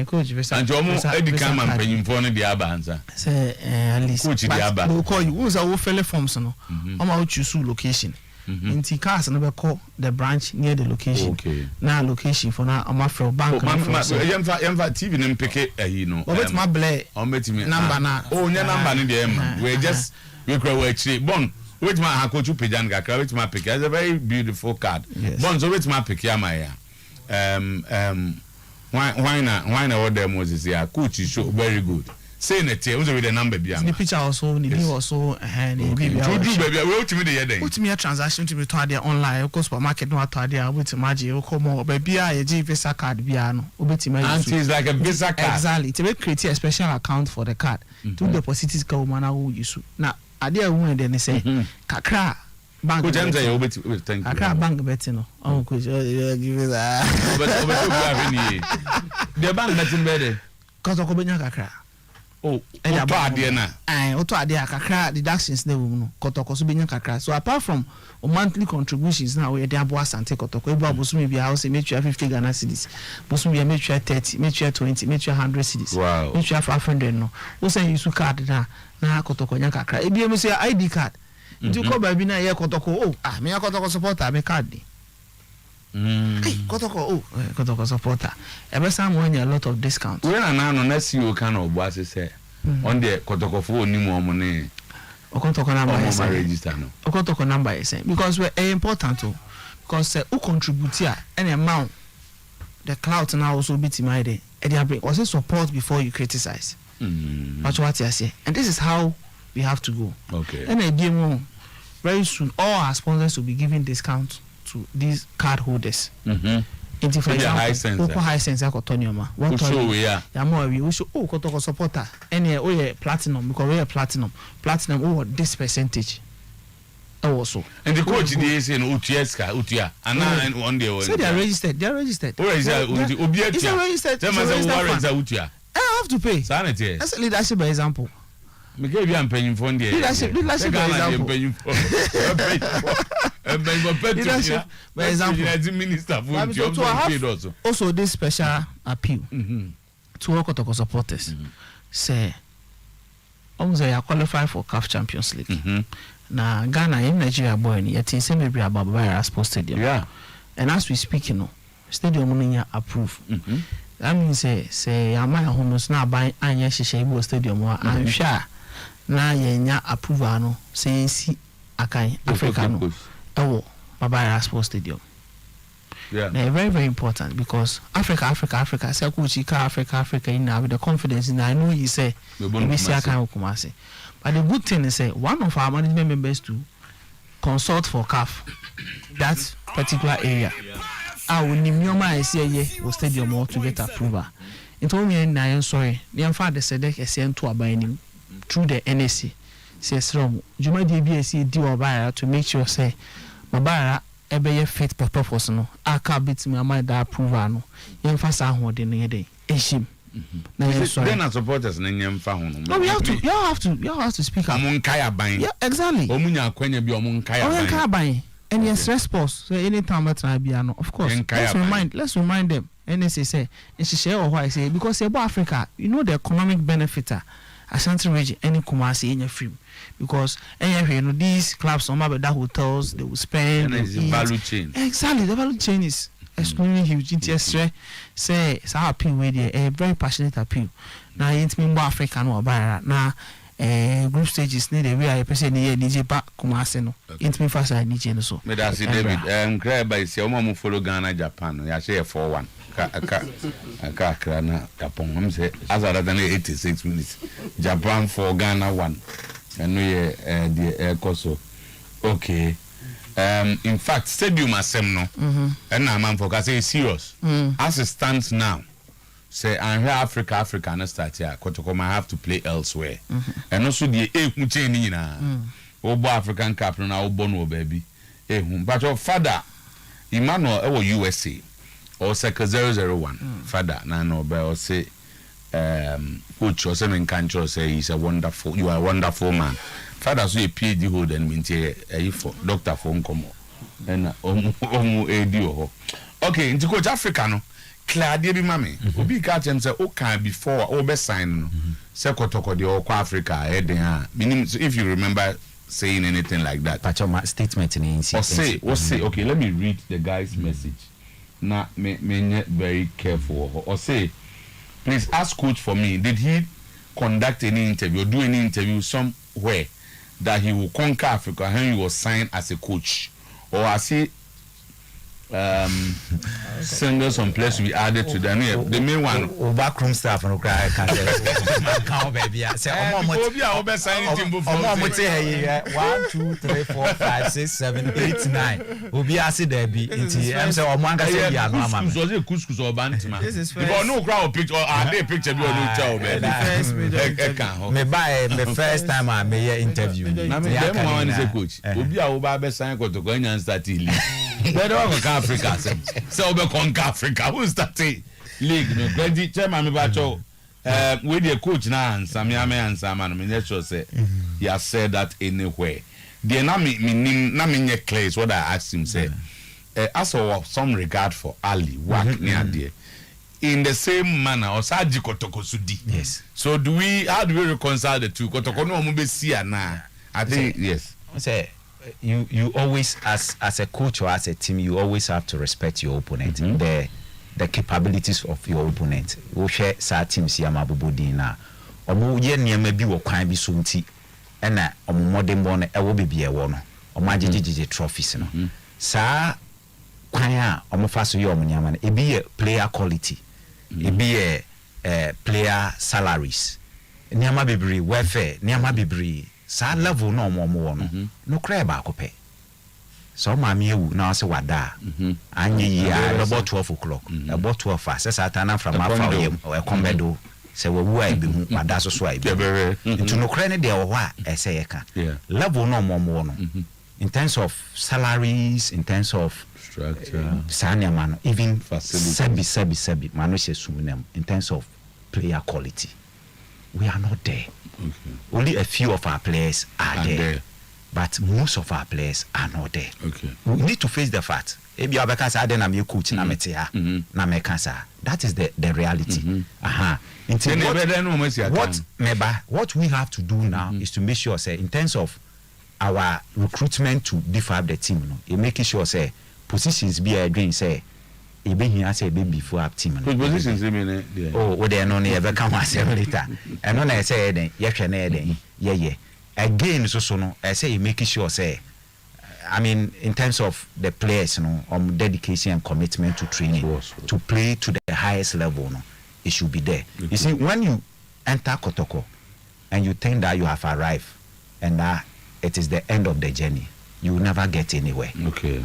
coach visa. And Jomo Eddie Kama penyimfo no de aba ansa. Say at least. Coach de aba. We call you. Who's our fill forms no. Oma choose location. Inti cars no be call the branch near the location. Okay. Na location for na Oma from bank. Yemfa TV no mpeke ayi no. Obet ma ble. Ometimi. Number na. Oh, nya number no de em. We just we cry we chire. Bon. Wait ma ha coach pejan gakra wait ma pick. It's a very beautiful card. Yes. Bon so wait ma pick ya ma ya. Why na what them was here coach show very good say na tie with the number bia the picture also the bill also and the baby we ultimate the year ultimate transaction to be to there online of course supermarket no to there with magic o come o baby a je visa card bia no obetima and it's like a visa card exactly to create a special account for the card to deposit it ka man who use na ade a hu den say kakra bank coach Anza you wait thank you kakra bank betting no oh coach give it that but the bank betting better Kotoko benya kakra oh to ade na auto ade kakra deductions na wo no Kotoko so benya kakra so apart from monthly contributions na we dey abo asante Kotoko ebu abosumi bia house make you 50 Ghana cedis bosumi bia make you 30 make you 20 make you 100 cedis wow make you 500 no wo say you su card na Kotoko nya kakra ebi em say ID card you go baby na ye Kotoko me Kotoko supporter me card dey Kotoko supporter. Ever some when a lot of discounts. When I now no see you can of boss say on the Kotoko for ni mo money. Kotoko number is register no. Kotoko number is because we are important to because who contribute here any amount the clout now also be timide. And also support before you criticize. That's what I say. And this is how we have to go. Okay. And again very soon all our sponsors will be giving discounts to these card holders. Into for example, high sense Kotonioma. What show yeah. We show Kotoko supporter. And platinum because we are platinum. Platinum this percentage. Also. And the coach is in Utia. And now one day. So they are registered. They are registered. Where is that? It's registered. I have to pay. Sanity. That's leadership by example. Me give you am paying for the leadership by example. Leadership by example. Minister for job also this special appeal to all Kotoko supporters. Say almost they are qualified for CAF Champions League. Na Ghana in Nigeria boy ni yet say maybe about Babara Sports Stadium. Yeah. And as we speak, stadium no approve. That means say am homes na buy anya shisha Igbo stadium wa ansha na yenya approval no say si akan Africa no. Babara Sports Stadium. Yeah. They're very, very important because Africa, say Africa in now with the confidence in I know you say we see Kumasi. But the good thing is one of our management members to consult for CAF that particular area. I will name your mind will stadium or to get approval. It told me and I am sorry. The father said they sent to a binding through the NSC. says wrong. You might be a CD or buyer to make sure say my buyer ebe fit for purpose no. I can't beat me my that approval no. You fast and what in the day. Eshim. Then as supporters you have to speak up. Yeah, exactly. And yes, response. So anytime I try be of course. Let's remind them. And they say, and she share or why I say because about Africa, you know the economic benefit. Ashanti region, any Kumasi in your film because these clubs, some of the hotels, they will spend. And the value chain. Exactly, the value chain is extremely huge. It's say appeal with a very passionate appeal. Now it's mean Africa no about now. Group stages need a real person here DJ back Kumasi no. It's me fast I need you so. Me that's David. Cry by say omo follow Ghana Japan. Ya share 4-1. Japan say as than 86 minutes. Japan for Ghana 1. And we the Koso. Okay. In fact, stadium asem no. And now man for say serious. As it stands now. Say I'm here Africa no start here. Kotoko I have to play elsewhere. And also the change na. Obo African cap na obo no baby. But your father Emmanuel USA. Or second 001 father na no be or say coach or some country say he's a wonderful you are a wonderful man father so a PhD holder and maintain for doctor for nkomo and omu edi ho okay into coach Africa no clear dey be mama obi catch him say o can before o be sign no say kotoko dey o Africa heading ha meaning if you remember saying anything like that but your statement in or say okay let me read the guy's message. Now, me very careful. Or say, please ask coach for me. Did he conduct any interview or do any interview somewhere that he will conquer Africa and he was signed as a coach? Or as he singles some place we added to them. The main one. Backroom staff and cry. Can't baby. Say, 1, 2, 3, 4, 5, 6, 7, 8, 9. Obi asi there be. I'm say Omanga say ya no mama. So couscous or bantima. This is because no crowd picture or they picture be no child baby. Me buy the first time I may interview. Na me dem one is a coach. Obi a oba be sign kotoko nya start league. But don't go Africa. So we conquer Africa. Who start league no credit chairman me bacho with the coach now and Samiame and Saman me sure say he has said that anywhere. The na me clear is what I asked him say. As of some regard for Ali work near there. In the same manner, Osaji Kotoko Sudi. Yes. So how do we reconcile the two? Kotoko no mo be see na. I think yes. Say you always as a coach or as a team you always have to respect your opponent. The capabilities of your opponent. We share sa teams ya mabobodi na. Omo ye niam bi wo kwan bi so nti. Na omo modern born e wo bibie wo no. Omo agegege trophies no. Sa kwan a omo fa so ye omo nyama na ebi ye player quality. Ebi ye player salaries. Niama bebre welfare, niama bebre. Sa level no omo wo no. No cry ba akopɛ. So mami ewu na se wada anye yi about 12 o'clock about 12 fa se satana from afa yem e kombedo se wawu ai be hu wada so ai be into no kra ne de wo a e se ye ka level no mo no in terms of salaries in terms of structure sanya man even facilities sebi man no se sumnem in terms of player quality we are not there. Only a few of our players are there. But most of our players are not there. Okay. We need to face the fact. If you have a cancer, then I'm your coach, na cancer. That is the reality. What we have to do now is to make sure, say, in terms of our recruitment to beef up the team, making sure, say, positions be a dream, say, e be here say be before up team. Positions they no never come later. And when I say then, yeah. Again, so no, I say making sure say, I mean, in terms of the players, dedication and commitment to training, to play to the highest level, it should be there. You see, when you enter Kotoko and you think that you have arrived and that it is the end of the journey, you will never get anywhere. Okay.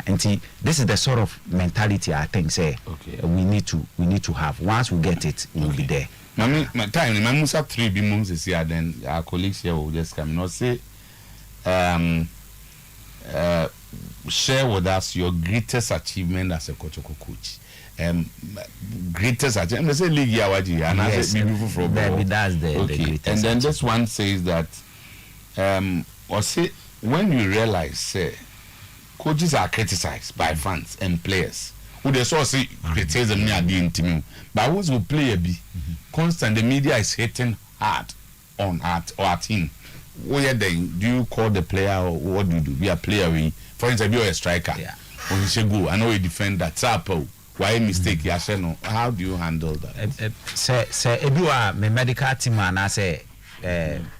And see, this is the sort of mentality I think say we need to have. Once we get it, we will be there. My time, my Musa 3 be months this year, then our colleagues here will just come and say, share with us your greatest achievement as a coach. Greatest achievement. I say league yawaji, and I say beautiful for baby. That's the greatest. And then this one says that, or say when you realize, say, coaches are criticized by fans and players. Who they saw say criticism near the team, but who's who play a B constant, the media is hitting hard on our team. Where then do you call the player or what do you do? Be a player, for instance, you're a striker. Yeah. When you say go, I know you defend that tapo. Why mistake? Yes, no. How do you handle that? Say if you are my medical team and I say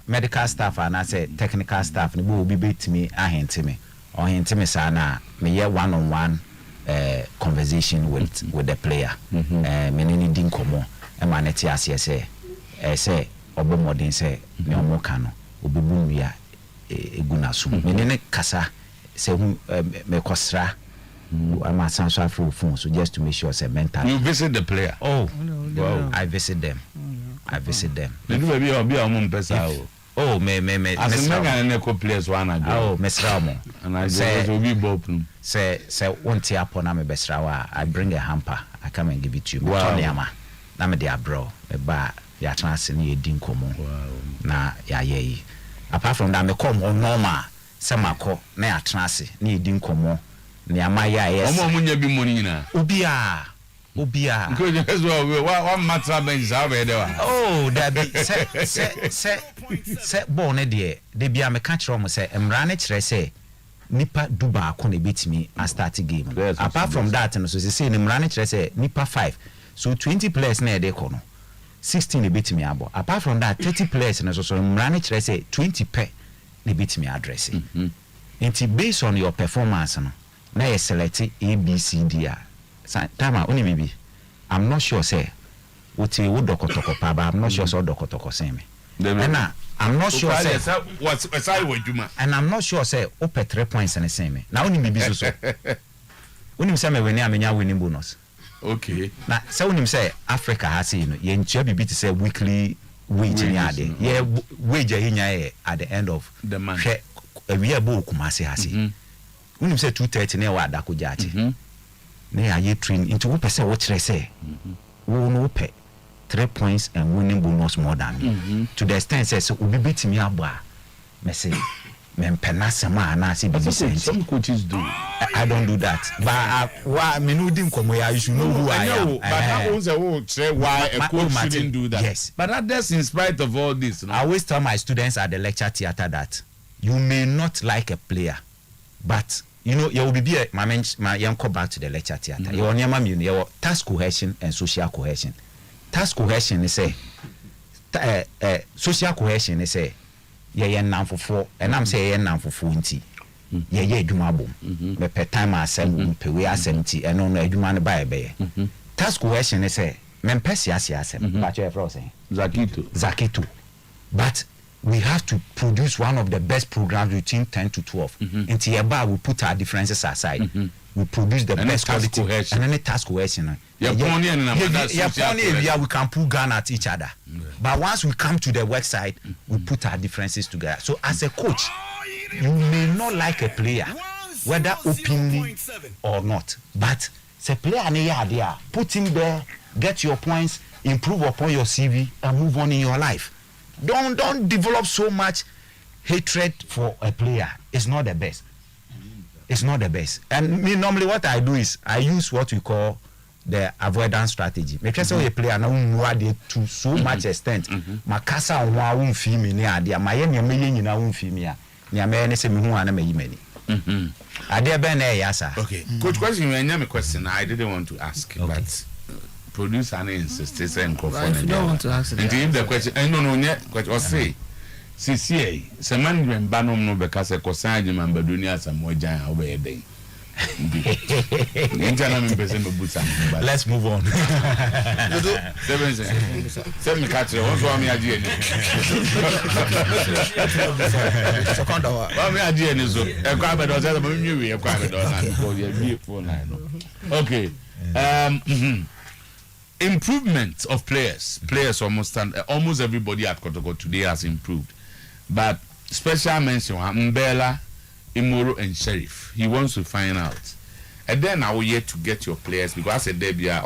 medical staff and I say technical staff, you will be beat me, I hint me, or hint me sana me one-on-one conversation with the player. Menini din komo e maneti ase say obo modern say me omo kano obebu wia eguna so menene kasa say me kosra I'm a transfer phone so just to make sure say mental. You visit the player? Oh, wow. I visit them. I visit them. You do be a mum pesa. Oh, me. As a man and a players one ago. Oh, Mesramo. And I say will be bopum. Say one tea upon me besrawa. I bring a hamper. I come and give it to you. Wow. Na me dia bro. Me ba ya transfer ni edin komo. Wow. Na ya ye. Apart from that me come on normal. Se mako na ya transfer ni edin komo. Ni amaya yes. Omo munya bi money na. Obia. Because as well, one matter bench over there. Oh, that be say born a dear. They be a catch room say, Mrane say, Nipa Duba kone beat me and start a game. Yes, apart from that, and so they say, Mrane say, Nipa 5. So 20 players near the corner. 16 they beat me abo. Apart from that, 30 players and so Mrane say 20 pe they beat me address. And based on your performance, now you select A, B, C, D. Time only maybe. I'm not sure say what you would dokotoko pa, but I'm not sure so dokotoko say me. And I'm not sure say what's aside with you, and I'm not sure say open 3 points and the same. Now only maybe so. When say me when I'm winning bonus. Okay. Now so when say Africa has seen you enjoy be to say weekly wage in yade. Yeah, wage at the end of the month. We are both kumasi hasi. When you say 2:30 na wa dako jaji. Na ye train into what person what say we no pay 3 points and winning bonus more than me. To the extent says so we beat me abwa me say me penasa ma na say be some coaches do. I don't do that, but why me no dim komo ya you should know who I am. But I always say why a coach shouldn't do that. Yes, but that's in spite of all this, no? I always tell my students at the lecture theater that you may not like a player, but you know, you will be my young go back to the lecture theater. You on your task cohesion and social cohesion. Task cohesion is say social cohesion is say ye nan for and I'm say ye nan for 20. Ye dwuma bom. Me per time asem pe we asem and no adwuma ne ba be. Task cohesion is say men pesi asem. But you have saying Zakito. But we have to produce one of the best programs between 10 to 12. Until about we put our differences aside. We produce the best quality and then task cohesion. We can pull gun at each other. But once we come to the website, we put our differences together. So as a coach, you may not like a player, whether openly or not. But the player, put him there, get your points, improve upon your CV, and move on in your life. Don't develop so much hatred for a player. It's not the best. It's not the best. And me normally what I do is I use what we call the avoidance strategy. Make sure a player now to so much extent. Makasa on won't feel me near the Miami million won't feel me. Near me say me who are many. I dare ben yasa. Okay. Coach, question I didn't want to ask, but producer and insist and if you don't want to ask it, and the question no yet question or say CCA Saman Banom no because a cosign man Badunia some more giant over a day. Let's move on. Seven catch one for me again. Second hour. Me again so. E kwa be do say me nwi e kwa be do na go ye bi phone line no. Okay. Improvement of players almost everybody at Kotoko today has improved, but special mention Mbella, Imoro and Sheriff. He wants to find out, and then I will yet to get your players because I said Debia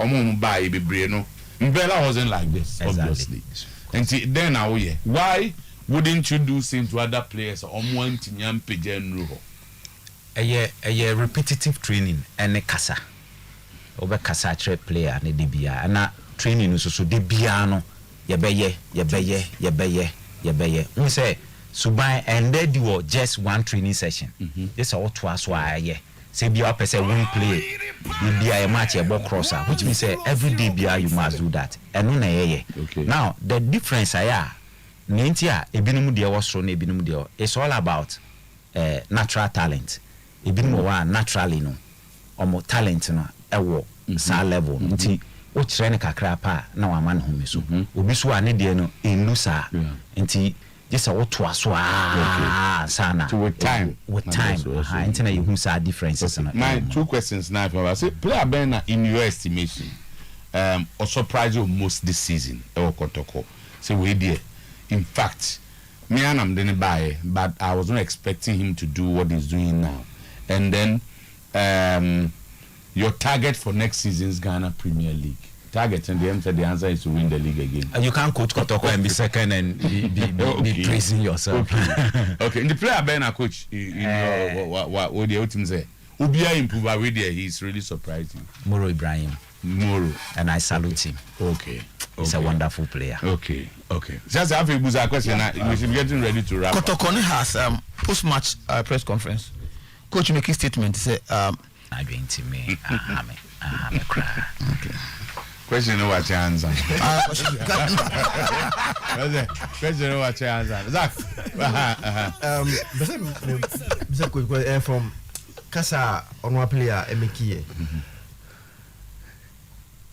Mbella wasn't like this, obviously, and then I will why wouldn't you do same to other players or a repetitive training and a casa. Over Cassatre player, ne debia, and a training so de biano, yabeye. We say, Subai, and they do just one training session. This all twice why, yeah. Say, be up as a win play, you be a match a ball crosser, which means every day you must do that. And no, okay. Now, the difference I Nintia, Ebinumudia was thrown, Ebinumudia. It's all about natural talent. Ebinumuwa naturally, no, or more talent, no. Ewo sa level nti o kire ne kakra pa na wa man home so obi so ane de no enu sa nti just wo to aso sana with time nti na you sa differences na my two questions now I say player Ben in your estimation or surprise you most this season e Kotoko say we there in fact me and am didn't buy but I was not expecting him to do what he's doing now and then your target for next season's Ghana Premier League. Target and the answer is to win the league again. You can't coach Kotoko and be second and be praising yourself. Okay. In the player Ben coach, what the team say? Ubia improve with there. He's really surprising. Moro Ibrahim. And I salute him. Okay. He's a wonderful player. Okay. Just have a question. We should be getting ready to wrap. Kotoko has post-match press conference. Coach make a statement. Say I going to me. I'm a cry. Okay. Question no what your answer. Question no what your answer. Zach. From Kasa Onwa player Emekie.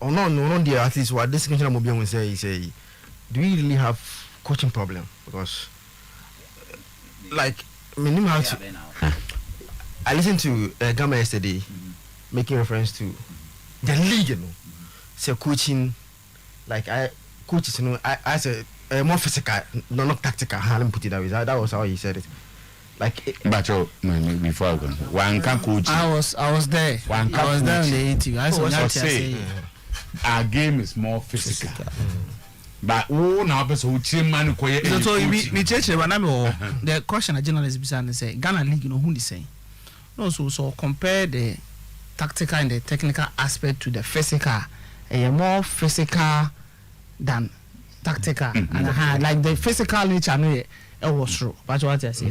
No, dear, at least what this question Mobian will say is do we really have coaching problem? Because like minimum how to I listened to Gama yesterday, making reference to the league, you know. So coaching, like coaches, you know, I said more physical, not tactical. How let me put it that way. That was how he said it. Like, but before I go, one can coach. I was there. I was there on the interview. I say our game is more physical. But now person who team man ko so we check the question a journalist be say Ghana league no who the same. No, so compare the tactical and the technical aspect to the physical. More physical than tactical. And like the physical nature, no, it was true. But what I say,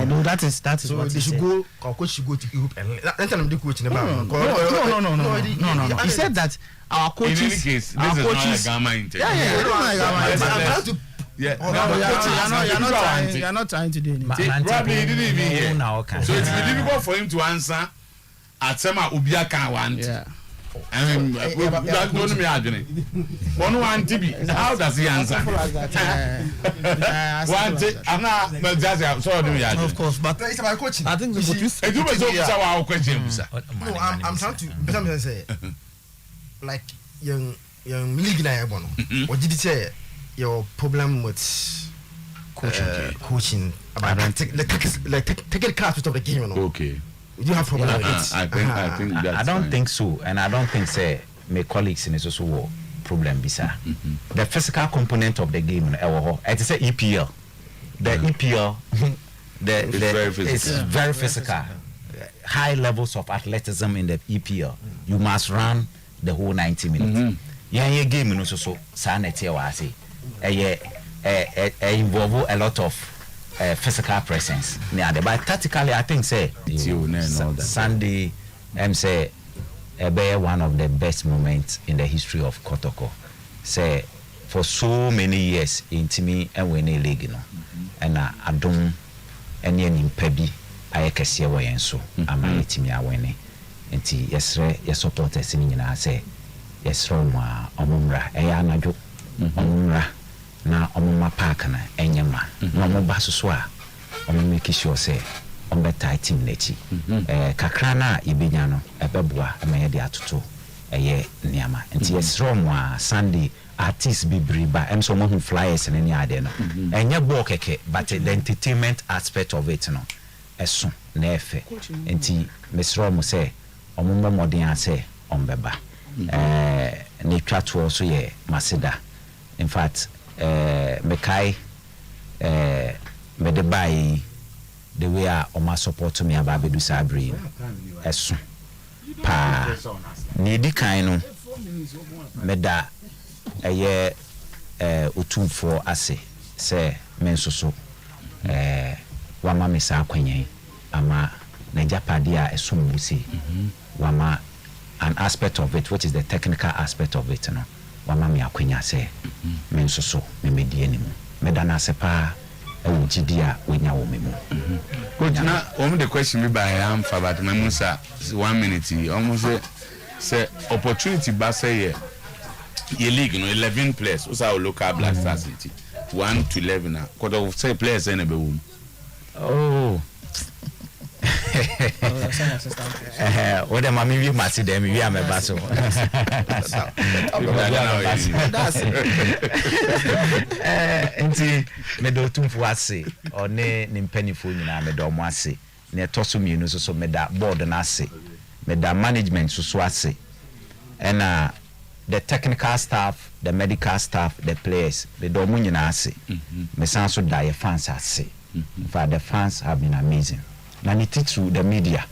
no, that is so what they should go. Coach should go to Europe and that's the coach in the no. He said that our coaches. In any case, this is not a Gamma interview. You're not trying to do anything. Probably he didn't even hear. So it's difficult for him to answer at some Ubia can want. Yeah. I mean, don't me arguing. One want to be. How does he answer? Of course, but it's about coaching. I think the question. No, I'm trying to say, like young league na ebono. What did you say? Your problem with coaching about the technical aspect of the game. Okay. You have problem with it. I think that's I don't think so, and I don't think say my colleagues in this also problem bisa. The physical component of the game, it is a EPL. The EPL, it's very physical. High levels of athleticism in the EPL. You must run the whole 90 minutes. Yeah, game in also sanity wasi. Involve a lot of physical presence. But tactically, I think say Sunday, say one of the best moments in the history of Kotoko. Say for so many years in Timi and Wene League, you know, and I don't any pebi I can see away and so I'm Timi Awene. nti yesre ye supporters ni nyina say yesre mu a omumra eya anadwo omumra na omuma park na enyema na omoba so a make sure say on better team nechi kakra na ibenya no ebeboa emeye de atoto eye niama nti yesre mu a Sunday artists be briba and some who flyers and any other no and your book but the entertainment aspect of it no eso na efe enti Mr. Romo say omumba modern say ombeba ne twa to also ye masida in fact mekai me de buy the way o ma support me aba bedu sabri eso pa ne di kan no meda eye otumfo ase se mensoso wama mesa akwanyen ama na japade a esombusi wama an aspect of it which is the technical aspect of it no wama me akwanya se mensoso me medie ni mu medana se pa ewogidia wenya wo me mu coach na the question me by am for but me musa 1 minute almost say opportunity ba say your league, 11 players. What's our local Black Stars City? 1 to 11 now. Could I say players in a room? Oh. What am I maybe match them? We are my basso. That's it. Me do tum for ase or ne penny phone na me do mo ase. Ne toso mi no so me da board na ase. Me da management so ase. And the technical staff, the medical staff, the players, the domunyina ase. Me san so die fans ase. In fact, the fans have been amazing. And it is through the media.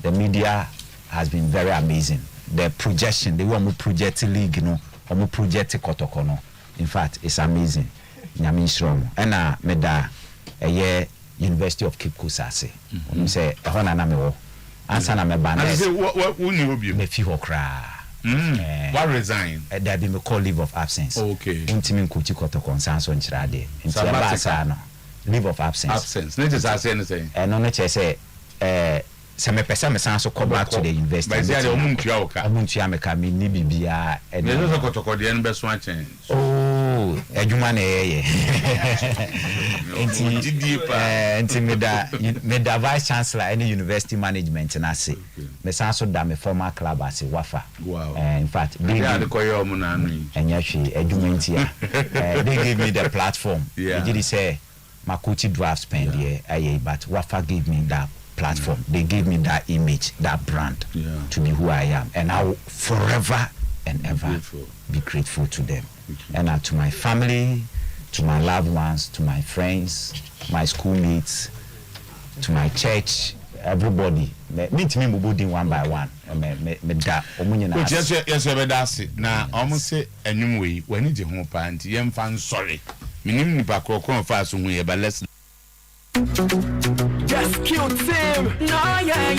The media has been very amazing. The projection, they want project league, you know, or project Kotokono. In fact, it's amazing. Nyami Shromo. And meda a year University of Cape Coast ase. Say hona na mewo. Ansa na me bana. Say what uni obi? Me fi hokra. What resign? That be me call leave of absence. Okay. Untimi nkuchi Kotokon sanso nchirade. Nti ba sa no. Leave of absence. Absence. Not just say anything. No, no, say se me pesa me san so come back to the university. But say omuntua oka. Omuntua me ka me ni bibia e dey so Kotoko dey no be so achen. Oh, adwuma na yeye. Enti me da vice chancellor any university management na say. Me san so da me former club as Wafa. Wow. In fact, they dey koyo omo na anu. Enya hwe adwuma ntia. They gave me the platform. Yeah. They did say Makuti draft spend here, but Wafa gave me that platform. They gave me that image, that brand to be who I am. And I will forever and ever be grateful to them. And to my family, to my loved ones, to my friends, my schoolmates, to my church, everybody. Meet me one by one. Yes, now almost say a way when it's a home party, young fan sorry. Minim nipa kokon fa so hu ye ba let's just cute him no yeah